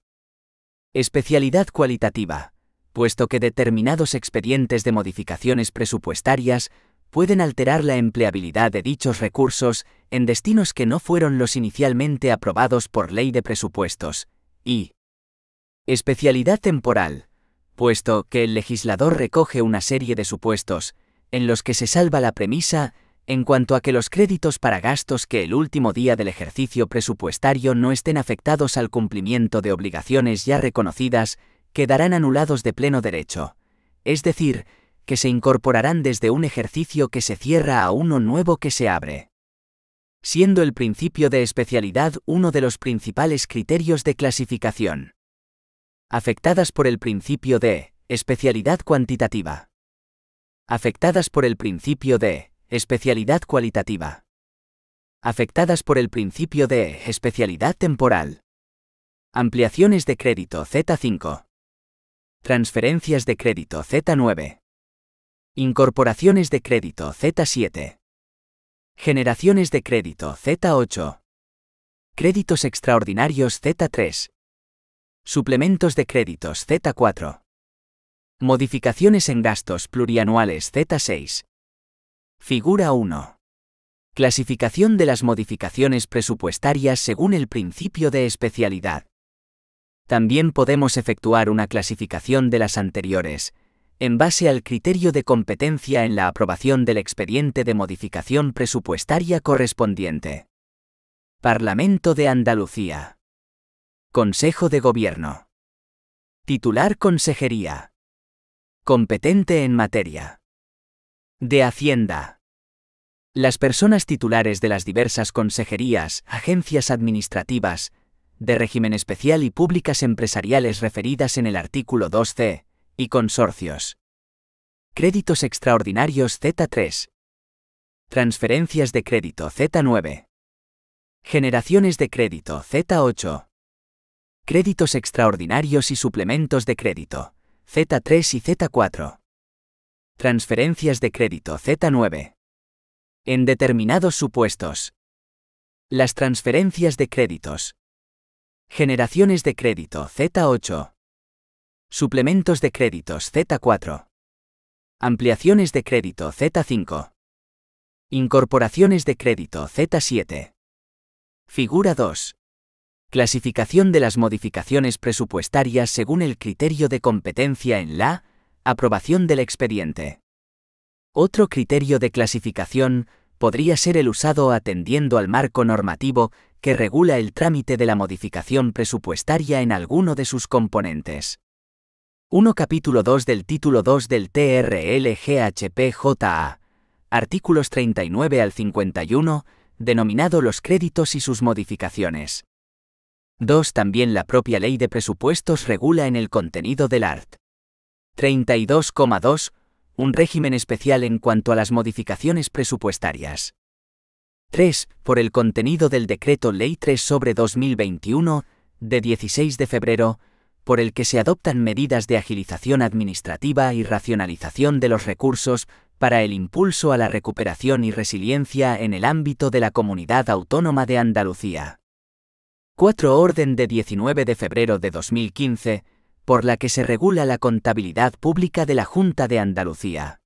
Especialidad cualitativa, puesto que determinados expedientes de modificaciones presupuestarias pueden alterar la empleabilidad de dichos recursos en destinos que no fueron los inicialmente aprobados por ley de presupuestos, y especialidad temporal, puesto que el legislador recoge una serie de supuestos en los que se salva la premisa en cuanto a que los créditos para gastos que el último día del ejercicio presupuestario no estén afectados al cumplimiento de obligaciones ya reconocidas quedarán anulados de pleno derecho, es decir, que se incorporarán desde un ejercicio que se cierra a uno nuevo que se abre. Siendo el principio de especialidad uno de los principales criterios de clasificación. Afectadas por el principio de especialidad cuantitativa. Afectadas por el principio de especialidad cualitativa. Afectadas por el principio de especialidad temporal. Ampliaciones de crédito Z5. Transferencias de crédito Z9. Incorporaciones de crédito Z7. Generaciones de crédito Z8. Créditos extraordinarios Z3. Suplementos de créditos Z4. Modificaciones en gastos plurianuales Z6. Figura 1. Clasificación de las modificaciones presupuestarias según el principio de especialidad. También podemos efectuar una clasificación de las anteriores, en base al criterio de competencia en la aprobación del expediente de modificación presupuestaria correspondiente. Parlamento de Andalucía. Consejo de Gobierno. Titular Consejería. Competente en materia de Hacienda. Las personas titulares de las diversas consejerías, agencias administrativas, de régimen especial y públicas empresariales referidas en el artículo 2c, y consorcios. Créditos extraordinarios Z3. Transferencias de crédito Z9. Generaciones de crédito Z8. Créditos extraordinarios y suplementos de crédito Z3 y Z4. Transferencias de crédito Z9. En determinados supuestos. Las transferencias de créditos. Generaciones de crédito Z8. Suplementos de créditos Z4. Ampliaciones de crédito Z5. Incorporaciones de crédito Z7. Figura 2. Clasificación de las modificaciones presupuestarias según el criterio de competencia en la aprobación del expediente. Otro criterio de clasificación podría ser el usado atendiendo al marco normativo que regula el trámite de la modificación presupuestaria en alguno de sus componentes. 1. Capítulo 2 del título 2 del TRL-GHP-JA. Artículos 39 al 51, denominado los créditos y sus modificaciones. 2. También la propia ley de presupuestos regula en el contenido del art. 32,2. Un régimen especial en cuanto a las modificaciones presupuestarias. 3. Por el contenido del Decreto Ley 3/2021, de 16 de febrero, por el que se adoptan medidas de agilización administrativa y racionalización de los recursos para el impulso a la recuperación y resiliencia en el ámbito de la Comunidad Autónoma de Andalucía. 4. Orden de 19 de febrero de 2015, por la que se regula la contabilidad pública de la Junta de Andalucía.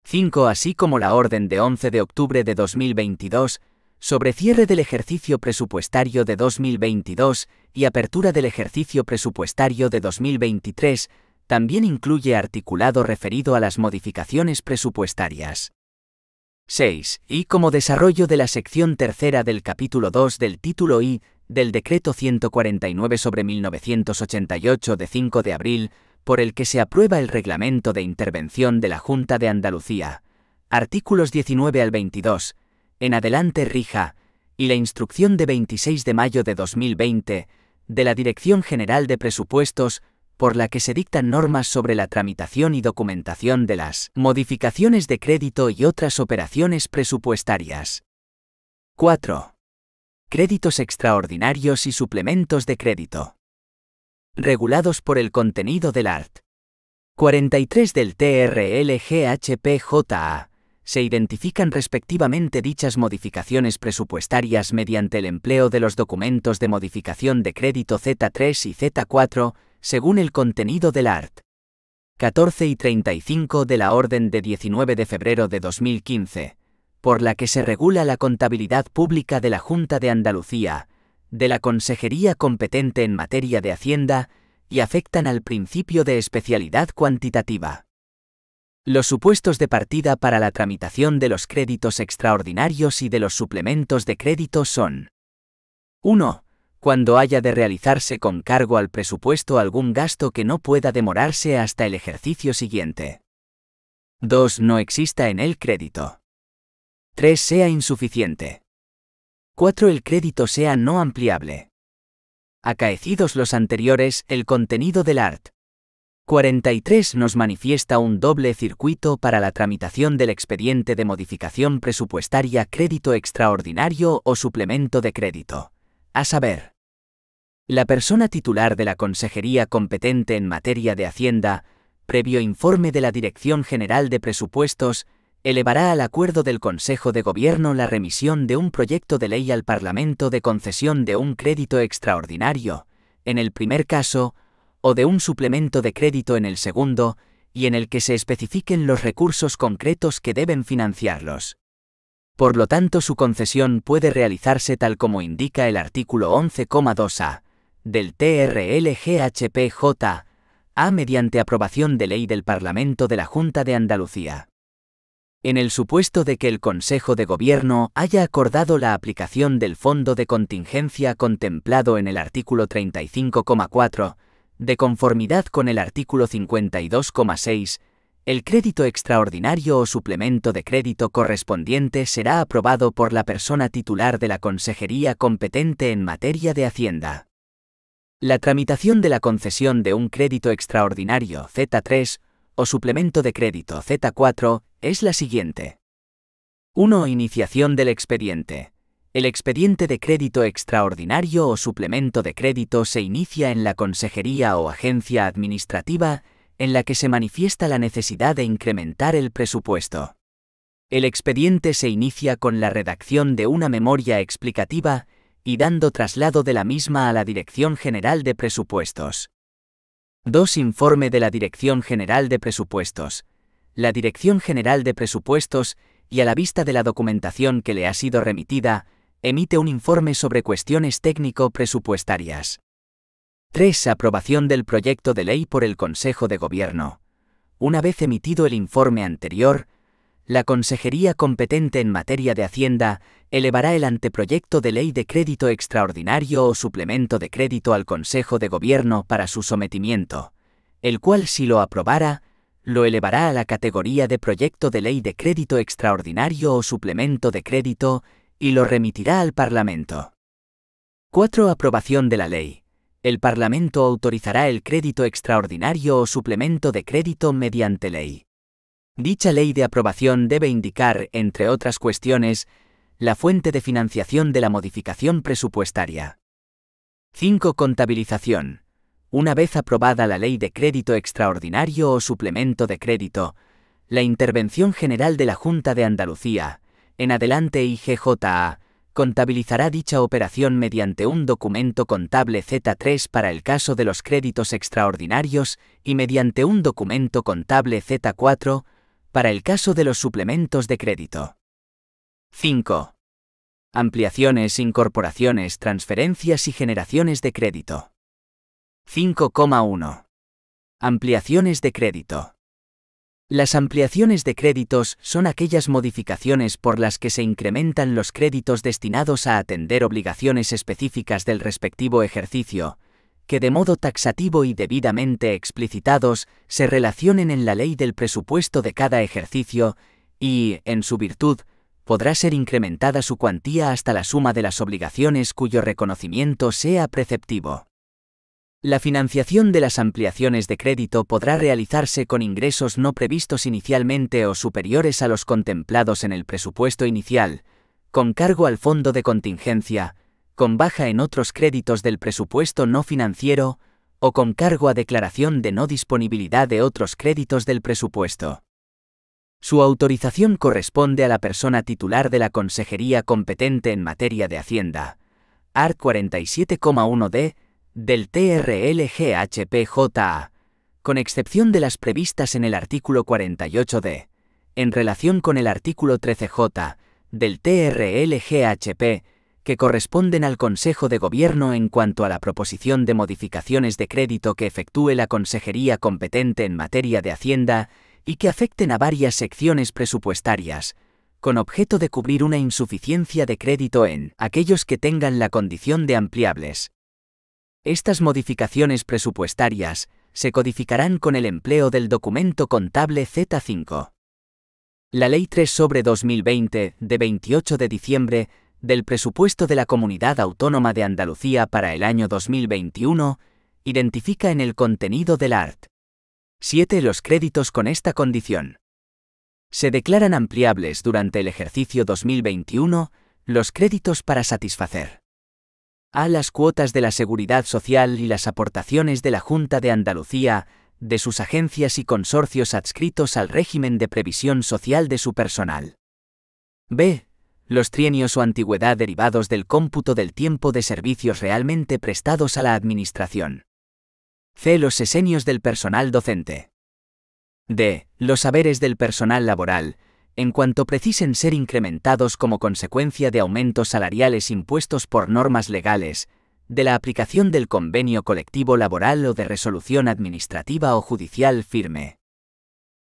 5. Así como la Orden de 11 de octubre de 2022, sobre cierre del ejercicio presupuestario de 2022 y apertura del ejercicio presupuestario de 2023, también incluye articulado referido a las modificaciones presupuestarias. 6. Y como desarrollo de la sección tercera del capítulo 2 del título I del Decreto 149/1988 de 5 de abril, por el que se aprueba el Reglamento de Intervención de la Junta de Andalucía, artículos 19 al 22, en adelante rija, y la Instrucción de 26 de mayo de 2020, de la Dirección General de Presupuestos, por la que se dictan normas sobre la tramitación y documentación de las modificaciones de crédito y otras operaciones presupuestarias. 4. Créditos extraordinarios y suplementos de crédito. Regulados por el contenido del art. 43 del TRL-GHP-JA. Se identifican respectivamente dichas modificaciones presupuestarias mediante el empleo de los documentos de modificación de crédito Z3 y Z4, según el contenido del art. 14 y 35 de la Orden de 19 de febrero de 2015, por la que se regula la contabilidad pública de la Junta de Andalucía, de la Consejería competente en materia de Hacienda, y afectan al principio de especialidad cuantitativa. Los supuestos de partida para la tramitación de los créditos extraordinarios y de los suplementos de crédito son: 1. Cuando haya de realizarse con cargo al presupuesto algún gasto que no pueda demorarse hasta el ejercicio siguiente. 2. No exista en él crédito. 3. Sea insuficiente. 4. El crédito sea no ampliable. Acaecidos los anteriores, el contenido del art. 43 nos manifiesta un doble circuito para la tramitación del expediente de modificación presupuestaria crédito extraordinario o suplemento de crédito, a saber, la persona titular de la Consejería competente en materia de Hacienda, previo informe de la Dirección General de Presupuestos, elevará al acuerdo del Consejo de Gobierno la remisión de un proyecto de ley al Parlamento de concesión de un crédito extraordinario, en el primer caso, o de un suplemento de crédito en el segundo, y en el que se especifiquen los recursos concretos que deben financiarlos. Por lo tanto, su concesión puede realizarse tal como indica el artículo 11,2a del TRL-GHP-JA mediante aprobación de ley del Parlamento de la Junta de Andalucía. En el supuesto de que el Consejo de Gobierno haya acordado la aplicación del fondo de contingencia contemplado en el artículo 35,4, de conformidad con el artículo 52,6, el crédito extraordinario o suplemento de crédito correspondiente será aprobado por la persona titular de la Consejería competente en materia de Hacienda. La tramitación de la concesión de un crédito extraordinario Z3 o suplemento de crédito Z4 es la siguiente. 1. Iniciación del expediente. El expediente de crédito extraordinario o suplemento de crédito se inicia en la consejería o agencia administrativa en la que se manifiesta la necesidad de incrementar el presupuesto. El expediente se inicia con la redacción de una memoria explicativa y dando traslado de la misma a la Dirección General de Presupuestos. 2. Informe de la Dirección General de Presupuestos. La Dirección General de Presupuestos, y a la vista de la documentación que le ha sido remitida, emite un informe sobre cuestiones técnico-presupuestarias. 3. Aprobación del proyecto de ley por el Consejo de Gobierno. Una vez emitido el informe anterior, la Consejería competente en materia de Hacienda elevará el anteproyecto de ley de crédito extraordinario o suplemento de crédito al Consejo de Gobierno para su sometimiento, el cual, si lo aprobara, lo elevará a la categoría de proyecto de ley de crédito extraordinario o suplemento de crédito y lo remitirá al Parlamento. 4. Aprobación de la ley. El Parlamento autorizará el crédito extraordinario o suplemento de crédito mediante ley. Dicha ley de aprobación debe indicar, entre otras cuestiones, la fuente de financiación de la modificación presupuestaria. 5. Contabilización. Una vez aprobada la ley de crédito extraordinario o suplemento de crédito, la intervención general de la Junta de Andalucía, en adelante IGJA, contabilizará dicha operación mediante un documento contable Z3 para el caso de los créditos extraordinarios y mediante un documento contable Z4 para el caso de los suplementos de crédito. 5. Ampliaciones, incorporaciones, transferencias y generaciones de crédito. 5,1. Ampliaciones de crédito. Las ampliaciones de créditos son aquellas modificaciones por las que se incrementan los créditos destinados a atender obligaciones específicas del respectivo ejercicio, que de modo taxativo y debidamente explicitados se relacionen en la ley del presupuesto de cada ejercicio y, en su virtud, podrá ser incrementada su cuantía hasta la suma de las obligaciones cuyo reconocimiento sea preceptivo. La financiación de las ampliaciones de crédito podrá realizarse con ingresos no previstos inicialmente o superiores a los contemplados en el presupuesto inicial, con cargo al fondo de contingencia, con baja en otros créditos del presupuesto no financiero, o con cargo a declaración de no disponibilidad de otros créditos del presupuesto. Su autorización corresponde a la persona titular de la consejería competente en materia de Hacienda. Art. 47,1d del TRLGHPJA, con excepción de las previstas en el artículo 48d, en relación con el artículo 13j del TRLGHP, que corresponden al Consejo de Gobierno en cuanto a la proposición de modificaciones de crédito que efectúe la consejería competente en materia de Hacienda y que afecten a varias secciones presupuestarias, con objeto de cubrir una insuficiencia de crédito en aquellos que tengan la condición de ampliables. Estas modificaciones presupuestarias se codificarán con el empleo del documento contable Z5. La Ley 3/2020, de 28 de diciembre, del presupuesto de la Comunidad Autónoma de Andalucía para el año 2021, identifica en el contenido del art. 7 los créditos con esta condición. Se declaran ampliables durante el ejercicio 2021 los créditos para satisfacer a las cuotas de la Seguridad Social y las aportaciones de la Junta de Andalucía, de sus agencias y consorcios adscritos al régimen de previsión social de su personal. B. Los trienios o antigüedad derivados del cómputo del tiempo de servicios realmente prestados a la Administración. C. Los sesenios del personal docente. D. Los haberes del personal laboral, en cuanto precisen ser incrementados como consecuencia de aumentos salariales impuestos por normas legales, de la aplicación del convenio colectivo laboral o de resolución administrativa o judicial firme.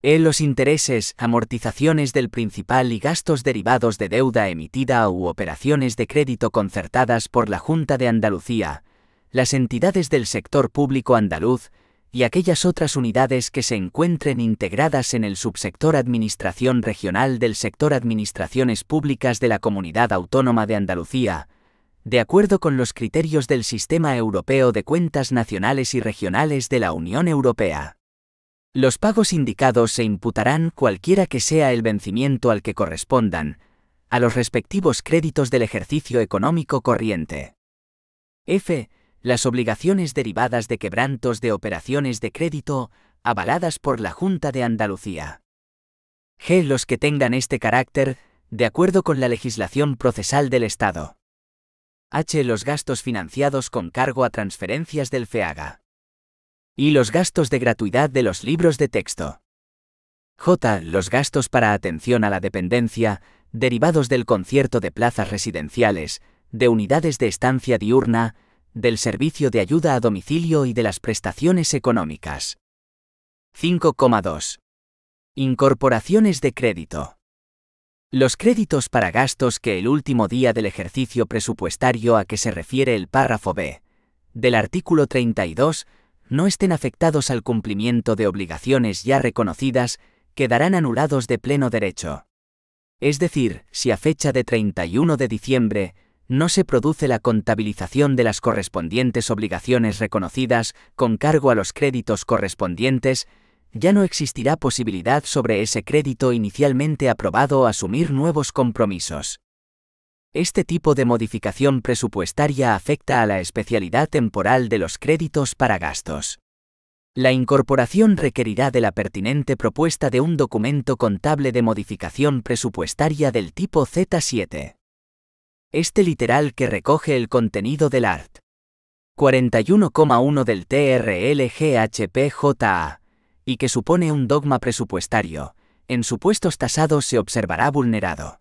E. Los intereses, amortizaciones del principal y gastos derivados de deuda emitida u operaciones de crédito concertadas por la Junta de Andalucía, las entidades del sector público andaluz, y aquellas otras unidades que se encuentren integradas en el subsector Administración Regional del sector Administraciones Públicas de la Comunidad Autónoma de Andalucía, de acuerdo con los criterios del Sistema Europeo de Cuentas Nacionales y Regionales de la Unión Europea. Los pagos indicados se imputarán, cualquiera que sea el vencimiento al que correspondan, a los respectivos créditos del ejercicio económico corriente. F. Las obligaciones derivadas de quebrantos de operaciones de crédito avaladas por la Junta de Andalucía. G. Los que tengan este carácter, de acuerdo con la legislación procesal del Estado. H. Los gastos financiados con cargo a transferencias del FEAGA. Y los gastos de gratuidad de los libros de texto. J. Los gastos para atención a la dependencia, derivados del concierto de plazas residenciales, de unidades de estancia diurna, del servicio de ayuda a domicilio y de las prestaciones económicas. 5,2. Incorporaciones de crédito. Los créditos para gastos que el último día del ejercicio presupuestario a que se refiere el párrafo B del artículo 32 no estén afectados al cumplimiento de obligaciones ya reconocidas, quedarán anulados de pleno derecho. Es decir, si a fecha de 31 de diciembre, no se produce la contabilización de las correspondientes obligaciones reconocidas con cargo a los créditos correspondientes, ya no existirá posibilidad sobre ese crédito inicialmente aprobado asumir nuevos compromisos. Este tipo de modificación presupuestaria afecta a la especialidad temporal de los créditos para gastos. La incorporación requerirá de la pertinente propuesta de un documento contable de modificación presupuestaria del tipo Z7. Este literal que recoge el contenido del art. 41,1 del TRL-GHP-JA, y que supone un dogma presupuestario, en supuestos tasados se observará vulnerado.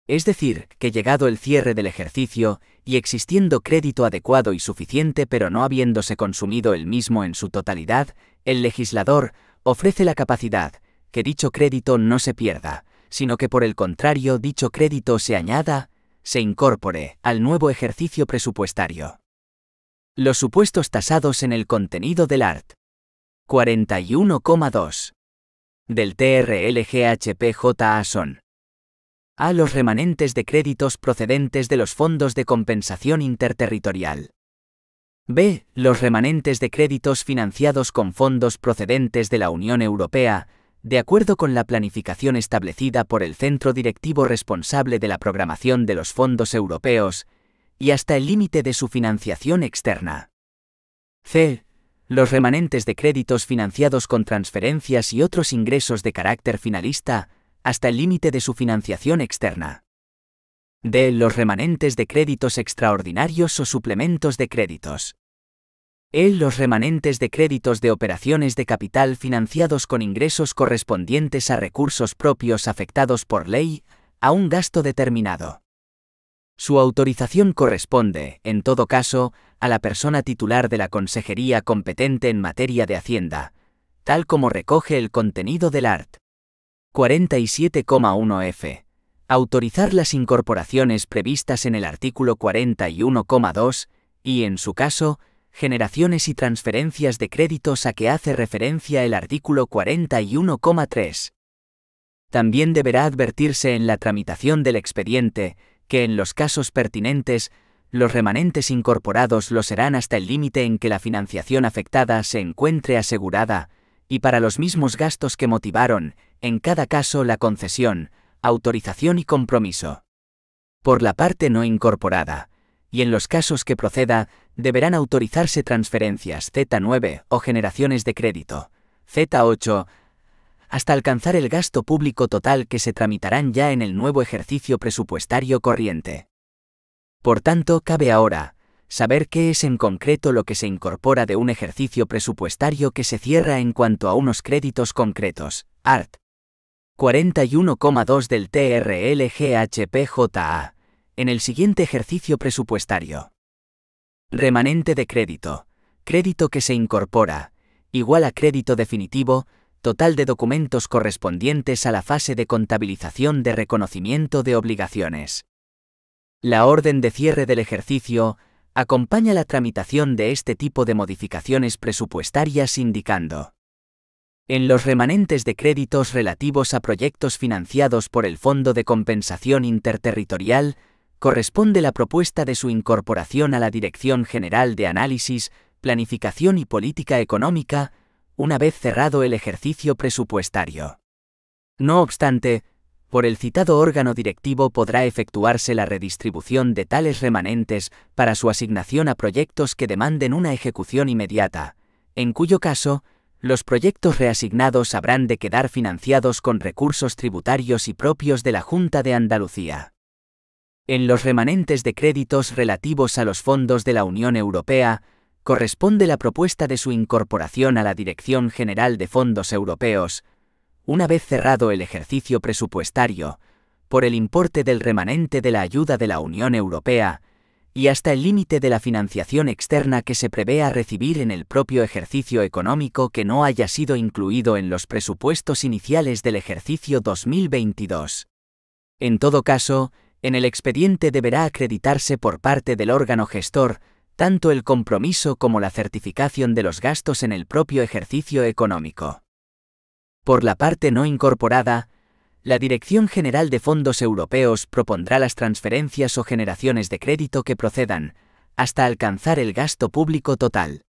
Es decir, que llegado el cierre del ejercicio, y existiendo crédito adecuado y suficiente pero no habiéndose consumido el mismo en su totalidad, el legislador ofrece la capacidad, que dicho crédito no se pierda, sino que por el contrario dicho crédito se añada, se incorpore, al nuevo ejercicio presupuestario. Los supuestos tasados en el contenido del art. 41,2 del TRL-GHP-JA son: A. Los remanentes de créditos procedentes de los fondos de compensación interterritorial. B. Los remanentes de créditos financiados con fondos procedentes de la Unión Europea, de acuerdo con la planificación establecida por el centro directivo responsable de la programación de los fondos europeos, y hasta el límite de su financiación externa. C. Los remanentes de créditos financiados con transferencias y otros ingresos de carácter finalista, hasta el límite de su financiación externa. D. Los remanentes de créditos extraordinarios o suplementos de créditos. E. Los remanentes de créditos de operaciones de capital financiados con ingresos correspondientes a recursos propios afectados por ley, a un gasto determinado. Su autorización corresponde, en todo caso, a la persona titular de la consejería competente en materia de Hacienda, tal como recoge el contenido del art. 47,1f. Autorizar las incorporaciones previstas en el artículo 41,2, y, en su caso, generaciones y transferencias de créditos a que hace referencia el artículo 41,3. También deberá advertirse en la tramitación del expediente, que en los casos pertinentes, los remanentes incorporados lo serán hasta el límite en que la financiación afectada se encuentre asegurada, y para los mismos gastos que motivaron, en cada caso, la concesión, autorización y compromiso. Por la parte no incorporada, y en los casos que proceda, deberán autorizarse transferencias Z9 o generaciones de crédito, Z8, hasta alcanzar el gasto público total que se tramitarán ya en el nuevo ejercicio presupuestario corriente. Por tanto, cabe ahora saber qué es en concreto lo que se incorpora de un ejercicio presupuestario que se cierra en cuanto a unos créditos concretos, art. 41,2 del TRL-GHP-JA, en el siguiente ejercicio presupuestario. Remanente de crédito, crédito que se incorpora, igual a crédito definitivo, total de documentos correspondientes a la fase de contabilización de reconocimiento de obligaciones. La orden de cierre del ejercicio acompaña la tramitación de este tipo de modificaciones presupuestarias indicando: en los remanentes de créditos relativos a proyectos financiados por el Fondo de Compensación Interterritorial, corresponde la propuesta de su incorporación a la Dirección General de Análisis, Planificación y Política Económica, una vez cerrado el ejercicio presupuestario. No obstante, por el citado órgano directivo podrá efectuarse la redistribución de tales remanentes para su asignación a proyectos que demanden una ejecución inmediata, en cuyo caso, los proyectos reasignados habrán de quedar financiados con recursos tributarios y propios de la Junta de Andalucía. En los remanentes de créditos relativos a los fondos de la Unión Europea, corresponde la propuesta de su incorporación a la Dirección General de Fondos Europeos, una vez cerrado el ejercicio presupuestario, por el importe del remanente de la ayuda de la Unión Europea, y hasta el límite de la financiación externa que se prevea recibir en el propio ejercicio económico que no haya sido incluido en los presupuestos iniciales del ejercicio 2022. En todo caso, en el expediente deberá acreditarse por parte del órgano gestor, tanto el compromiso como la certificación de los gastos en el propio ejercicio económico. Por la parte no incorporada, la Dirección General de Fondos Europeos propondrá las transferencias o generaciones de crédito que procedan, hasta alcanzar el gasto público total.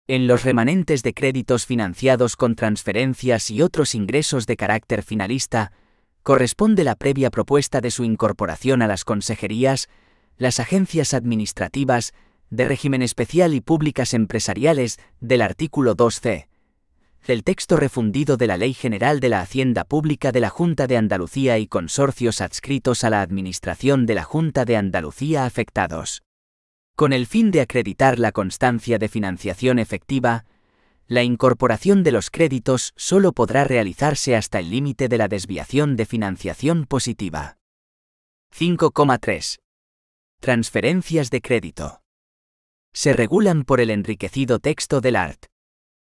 En los remanentes de créditos financiados con transferencias y otros ingresos de carácter finalista, corresponde la previa propuesta de su incorporación a las consejerías, las agencias administrativas, de régimen especial y públicas empresariales del artículo 2c, del texto refundido de la Ley General de la Hacienda Pública de la Junta de Andalucía y consorcios adscritos a la Administración de la Junta de Andalucía afectados. Con el fin de acreditar la constancia de financiación efectiva, la incorporación de los créditos solo podrá realizarse hasta el límite de la desviación de financiación positiva. 5,3. Transferencias de crédito. Se regulan por el enriquecido texto del art.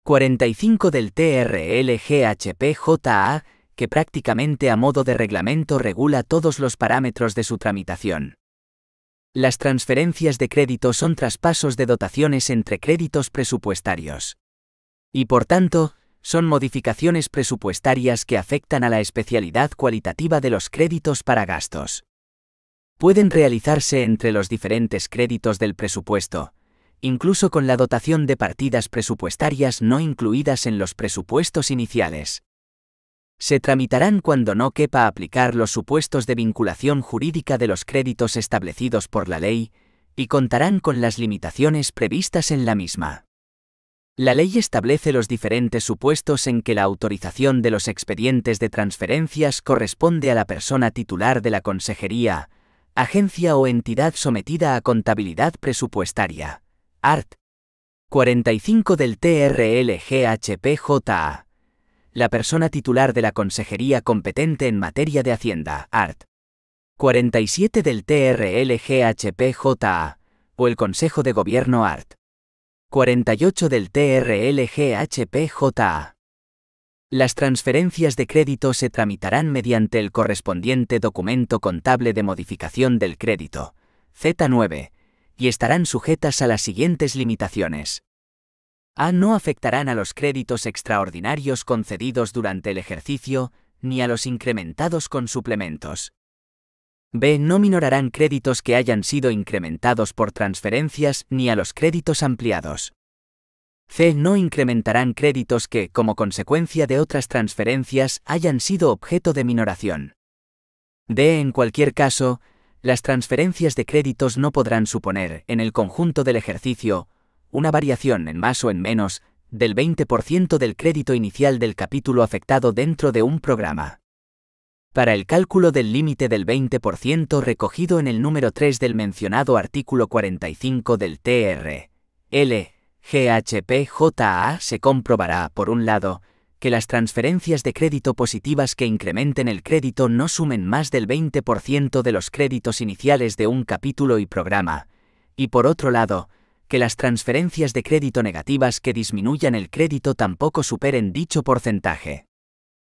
45 del TRL-GHP-JA, que prácticamente a modo de reglamento regula todos los parámetros de su tramitación. Las transferencias de crédito son traspasos de dotaciones entre créditos presupuestarios. Y por tanto, son modificaciones presupuestarias que afectan a la especialidad cualitativa de los créditos para gastos. Pueden realizarse entre los diferentes créditos del presupuesto, incluso con la dotación de partidas presupuestarias no incluidas en los presupuestos iniciales. Se tramitarán cuando no quepa aplicar los supuestos de vinculación jurídica de los créditos establecidos por la ley, y contarán con las limitaciones previstas en la misma. La ley establece los diferentes supuestos en que la autorización de los expedientes de transferencias corresponde a la persona titular de la consejería, agencia o entidad sometida a contabilidad presupuestaria. Art. 45 del TRL-GHP-JA. La persona titular de la consejería competente en materia de Hacienda. Art. 47 del TRL-GHP-JA. O el Consejo de Gobierno. Art. 48 del TRL-GHP-JA. Las transferencias de crédito se tramitarán mediante el correspondiente documento contable de modificación del crédito, Z9, y estarán sujetas a las siguientes limitaciones. A. No afectarán a los créditos extraordinarios concedidos durante el ejercicio, ni a los incrementados con suplementos. B. No minorarán créditos que hayan sido incrementados por transferencias, ni a los créditos ampliados. C. No incrementarán créditos que, como consecuencia de otras transferencias, hayan sido objeto de minoración. D. En cualquier caso, las transferencias de créditos no podrán suponer, en el conjunto del ejercicio, una variación en más o en menos, del 20% del crédito inicial del capítulo afectado dentro de un programa. Para el cálculo del límite del 20% recogido en el número 3 del mencionado artículo 45 del TRL-GHP-JA se comprobará, por un lado, que las transferencias de crédito positivas que incrementen el crédito no sumen más del 20% de los créditos iniciales de un capítulo y programa, y por otro lado, que las transferencias de crédito negativas que disminuyan el crédito tampoco superen dicho porcentaje.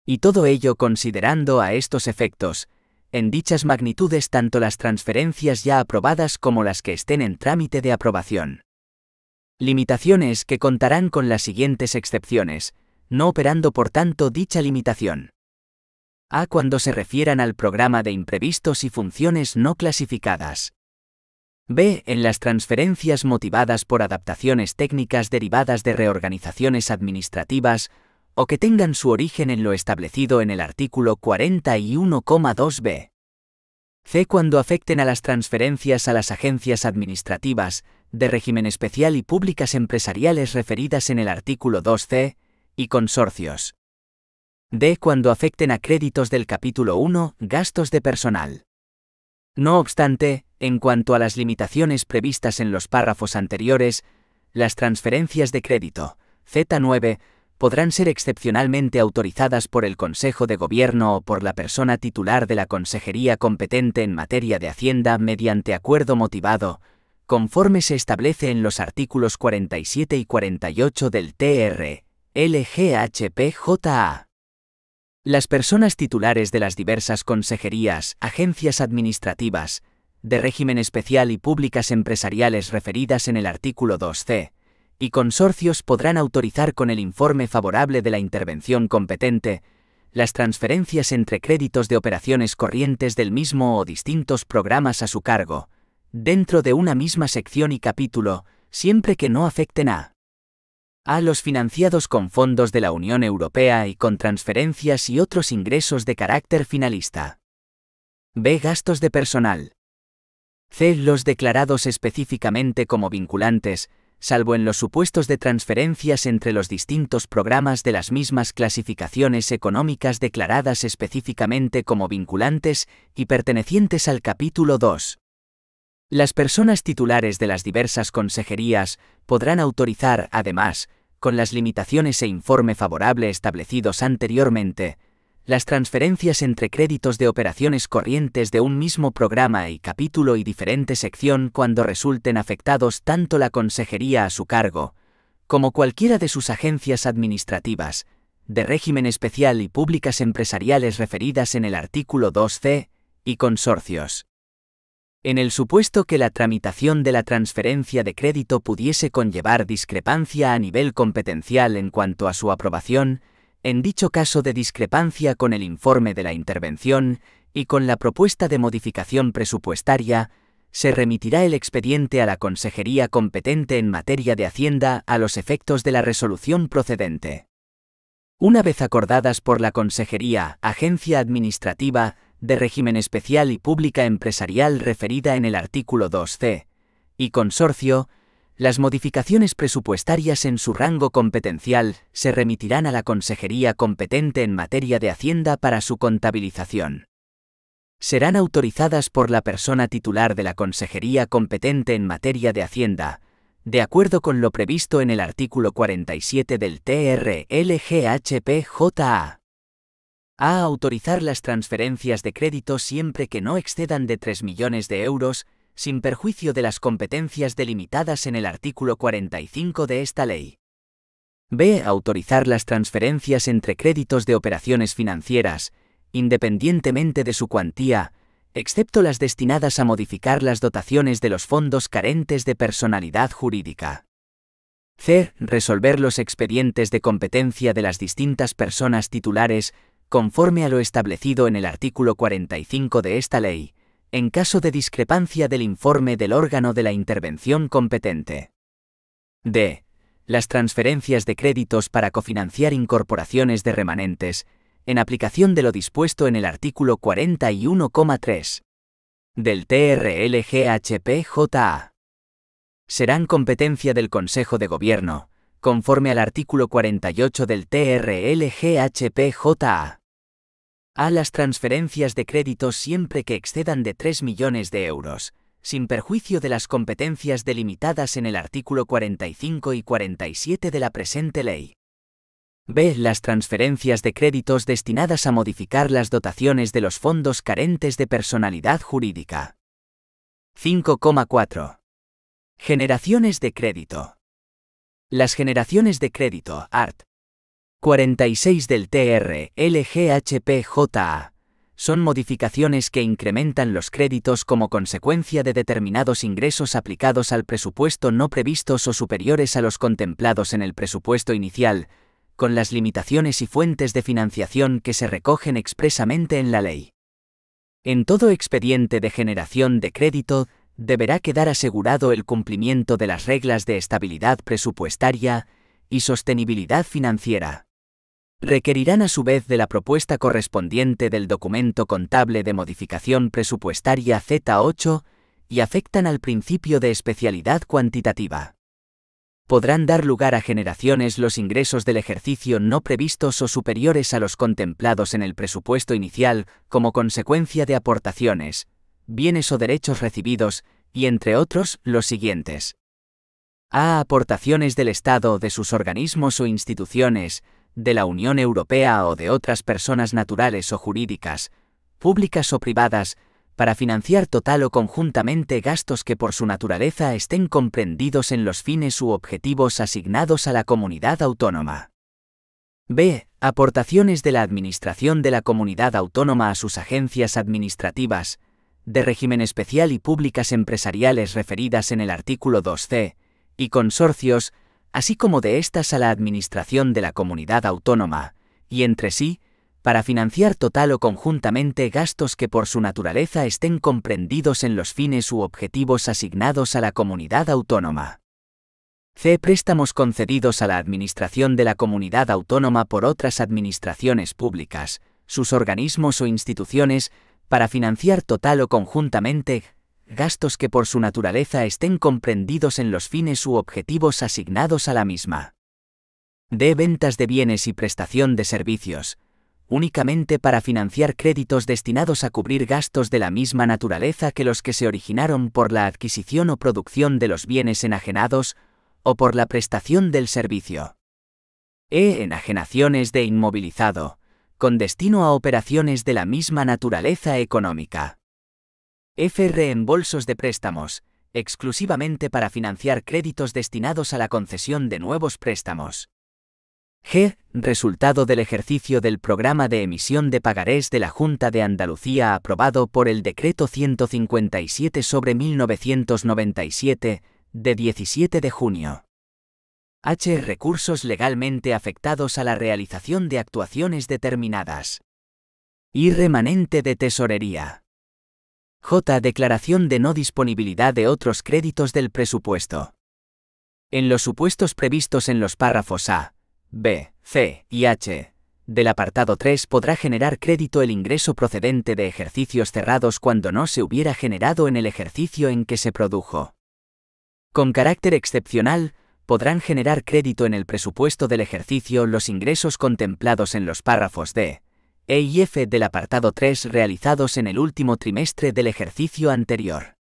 Y todo ello considerando a estos efectos, en dichas magnitudes tanto las transferencias ya aprobadas como las que estén en trámite de aprobación. Limitaciones que contarán con las siguientes excepciones, no operando por tanto dicha limitación. A. Cuando se refieran al programa de imprevistos y funciones no clasificadas. B. En las transferencias motivadas por adaptaciones técnicas derivadas de reorganizaciones administrativas, o que tengan su origen en lo establecido en el artículo 41,2b. C. Cuando afecten a las transferencias a las agencias administrativas, de régimen especial y públicas empresariales referidas en el artículo 2c, y consorcios. D. Cuando afecten a créditos del capítulo 1, gastos de personal. No obstante, en cuanto a las limitaciones previstas en los párrafos anteriores, las transferencias de crédito, Z9, podrán ser excepcionalmente autorizadas por el Consejo de Gobierno o por la persona titular de la consejería competente en materia de Hacienda mediante acuerdo motivado, conforme se establece en los artículos 47 y 48 del TRL-GHP-JA. Las personas titulares de las diversas consejerías, agencias administrativas, de régimen especial y públicas empresariales referidas en el artículo 2c, y consorcios podrán autorizar con el informe favorable de la intervención competente las transferencias entre créditos de operaciones corrientes del mismo o distintos programas a su cargo, dentro de una misma sección y capítulo, siempre que no afecten a los financiados con fondos de la Unión Europea y con transferencias y otros ingresos de carácter finalista. B. Gastos de personal. C. Los declarados específicamente como vinculantes, salvo en los supuestos de transferencias entre los distintos programas de las mismas clasificaciones económicas declaradas específicamente como vinculantes y pertenecientes al capítulo 2. Las personas titulares de las diversas consejerías podrán autorizar, además, con las limitaciones e informe favorable establecidos anteriormente, las transferencias entre créditos de operaciones corrientes de un mismo programa y capítulo y diferente sección cuando resulten afectados tanto la consejería a su cargo, como cualquiera de sus agencias administrativas, de régimen especial y públicas empresariales referidas en el artículo 2c, y consorcios. En el supuesto que la tramitación de la transferencia de crédito pudiese conllevar discrepancia a nivel competencial en cuanto a su aprobación, en dicho caso de discrepancia con el informe de la intervención y con la propuesta de modificación presupuestaria, se remitirá el expediente a la consejería competente en materia de Hacienda a los efectos de la resolución procedente. Una vez acordadas por la consejería, agencia administrativa, de régimen especial y pública empresarial referida en el artículo 2c, y consorcio, las modificaciones presupuestarias en su rango competencial se remitirán a la consejería competente en materia de Hacienda para su contabilización. Serán autorizadas por la persona titular de la consejería competente en materia de Hacienda, de acuerdo con lo previsto en el artículo 47 del TRLGHPJA. A. Autorizar las transferencias de crédito siempre que no excedan de 3 millones de euros, sin perjuicio de las competencias delimitadas en el artículo 45 de esta ley. B. Autorizar las transferencias entre créditos de operaciones financieras, independientemente de su cuantía, excepto las destinadas a modificar las dotaciones de los fondos carentes de personalidad jurídica. C. Resolver los expedientes de competencia de las distintas personas titulares, conforme a lo establecido en el artículo 45 de esta ley, en caso de discrepancia del informe del órgano de la intervención competente. D. Las transferencias de créditos para cofinanciar incorporaciones de remanentes, en aplicación de lo dispuesto en el artículo 41,3 del TRLGHPJA. Serán competencia del Consejo de Gobierno, conforme al artículo 48 del TRLGHPJA. A. Las transferencias de créditos siempre que excedan de 3 millones de euros, sin perjuicio de las competencias delimitadas en el artículo 45 y 47 de la presente ley. B. Las transferencias de créditos destinadas a modificar las dotaciones de los fondos carentes de personalidad jurídica. 5,4. Generaciones de crédito. Las generaciones de crédito, art. 46 del TRLGHPJA, son modificaciones que incrementan los créditos como consecuencia de determinados ingresos aplicados al presupuesto no previstos o superiores a los contemplados en el presupuesto inicial, con las limitaciones y fuentes de financiación que se recogen expresamente en la ley. En todo expediente de generación de crédito, deberá quedar asegurado el cumplimiento de las reglas de estabilidad presupuestaria y sostenibilidad financiera. Requerirán a su vez de la propuesta correspondiente del documento contable de modificación presupuestaria Z8 y afectan al principio de especialidad cuantitativa. Podrán dar lugar a generaciones los ingresos del ejercicio no previstos o superiores a los contemplados en el presupuesto inicial como consecuencia de aportaciones, bienes o derechos recibidos, y entre otros, los siguientes. A. Aportaciones del Estado o de sus organismos o instituciones, de la Unión Europea o de otras personas naturales o jurídicas, públicas o privadas, para financiar total o conjuntamente gastos que por su naturaleza estén comprendidos en los fines u objetivos asignados a la comunidad autónoma. B. Aportaciones de la Administración de la comunidad autónoma a sus agencias administrativas, de régimen especial y públicas empresariales referidas en el artículo 2c, y consorcios, así como de estas a la administración de la comunidad autónoma, y entre sí, para financiar total o conjuntamente gastos que por su naturaleza estén comprendidos en los fines u objetivos asignados a la comunidad autónoma. C. Préstamos concedidos a la administración de la comunidad autónoma por otras administraciones públicas, sus organismos o instituciones, para financiar total o conjuntamente gastos que por su naturaleza estén comprendidos en los fines u objetivos asignados a la misma. D. Ventas de bienes y prestación de servicios, únicamente para financiar créditos destinados a cubrir gastos de la misma naturaleza que los que se originaron por la adquisición o producción de los bienes enajenados, o por la prestación del servicio. E. Enajenaciones de inmovilizado, con destino a operaciones de la misma naturaleza económica. F. Reembolsos de préstamos, exclusivamente para financiar créditos destinados a la concesión de nuevos préstamos. G. Resultado del ejercicio del programa de emisión de pagarés de la Junta de Andalucía aprobado por el Decreto 157/1997, de 17 de junio. H. Recursos legalmente afectados a la realización de actuaciones determinadas. I. Remanente de tesorería. J. Declaración de no disponibilidad de otros créditos del presupuesto. En los supuestos previstos en los párrafos A, B, C y H del apartado 3 podrá generar crédito el ingreso procedente de ejercicios cerrados cuando no se hubiera generado en el ejercicio en que se produjo. Con carácter excepcional, podrán generar crédito en el presupuesto del ejercicio los ingresos contemplados en los párrafos D, E y F del apartado 3 realizados en el último trimestre del ejercicio anterior.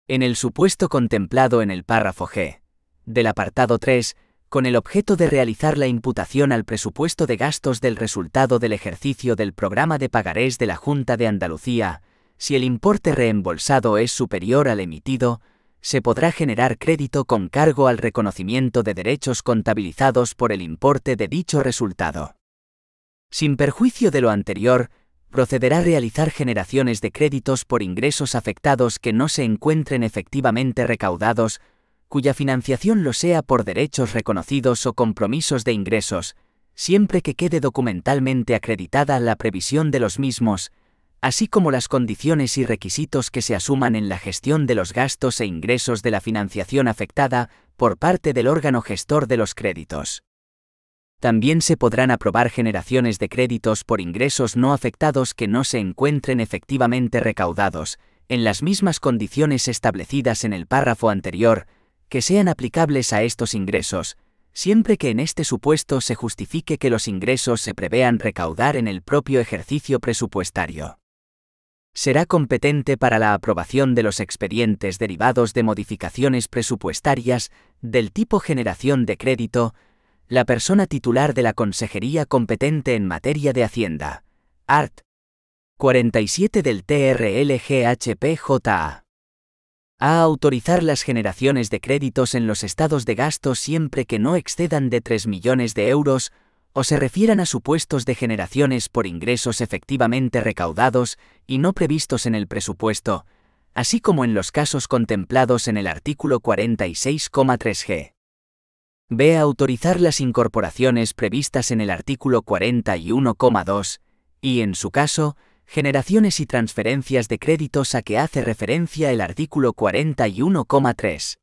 En el supuesto contemplado en el párrafo G del apartado 3, con el objeto de realizar la imputación al presupuesto de gastos del resultado del ejercicio del programa de pagarés de la Junta de Andalucía, si el importe reembolsado es superior al emitido, se podrá generar crédito con cargo al reconocimiento de derechos contabilizados por el importe de dicho resultado. Sin perjuicio de lo anterior, procederá a realizar generaciones de créditos por ingresos afectados que no se encuentren efectivamente recaudados, cuya financiación lo sea por derechos reconocidos o compromisos de ingresos, siempre que quede documentalmente acreditada la previsión de los mismos, así como las condiciones y requisitos que se asuman en la gestión de los gastos e ingresos de la financiación afectada por parte del órgano gestor de los créditos. También se podrán aprobar generaciones de créditos por ingresos no afectados que no se encuentren efectivamente recaudados, en las mismas condiciones establecidas en el párrafo anterior, que sean aplicables a estos ingresos, siempre que en este supuesto se justifique que los ingresos se prevean recaudar en el propio ejercicio presupuestario. Será competente para la aprobación de los expedientes derivados de modificaciones presupuestarias del tipo generación de crédito, la persona titular de la consejería competente en materia de Hacienda, art. 47 del TRLGHPJA. A autorizar las generaciones de créditos en los estados de gasto siempre que no excedan de 3 millones de euros o se refieran a supuestos de generaciones por ingresos efectivamente recaudados y no previstos en el presupuesto, así como en los casos contemplados en el artículo 46,3g. B. Autorizar las incorporaciones previstas en el artículo 41,2 y, en su caso, generaciones y transferencias de créditos a que hace referencia el artículo 41,3.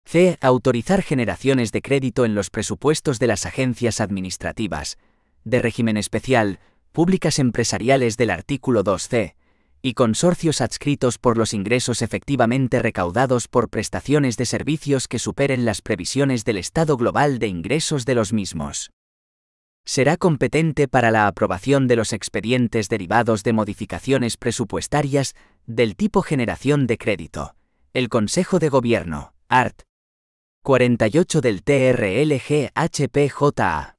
C. Autorizar generaciones de crédito en los presupuestos de las agencias administrativas, de régimen especial, públicas empresariales del artículo 2c, y consorcios adscritos por los ingresos efectivamente recaudados por prestaciones de servicios que superen las previsiones del estado global de ingresos de los mismos. Será competente para la aprobación de los expedientes derivados de modificaciones presupuestarias del tipo generación de crédito, el Consejo de Gobierno, art. 48 del TRLGHPJA.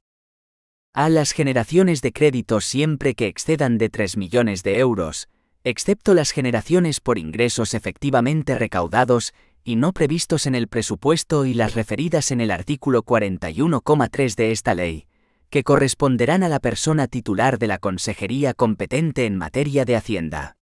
A las generaciones de créditos siempre que excedan de 3 millones de euros, excepto las generaciones por ingresos efectivamente recaudados y no previstos en el presupuesto y las referidas en el artículo 41,3 de esta ley, que corresponderán a la persona titular de la consejería competente en materia de Hacienda.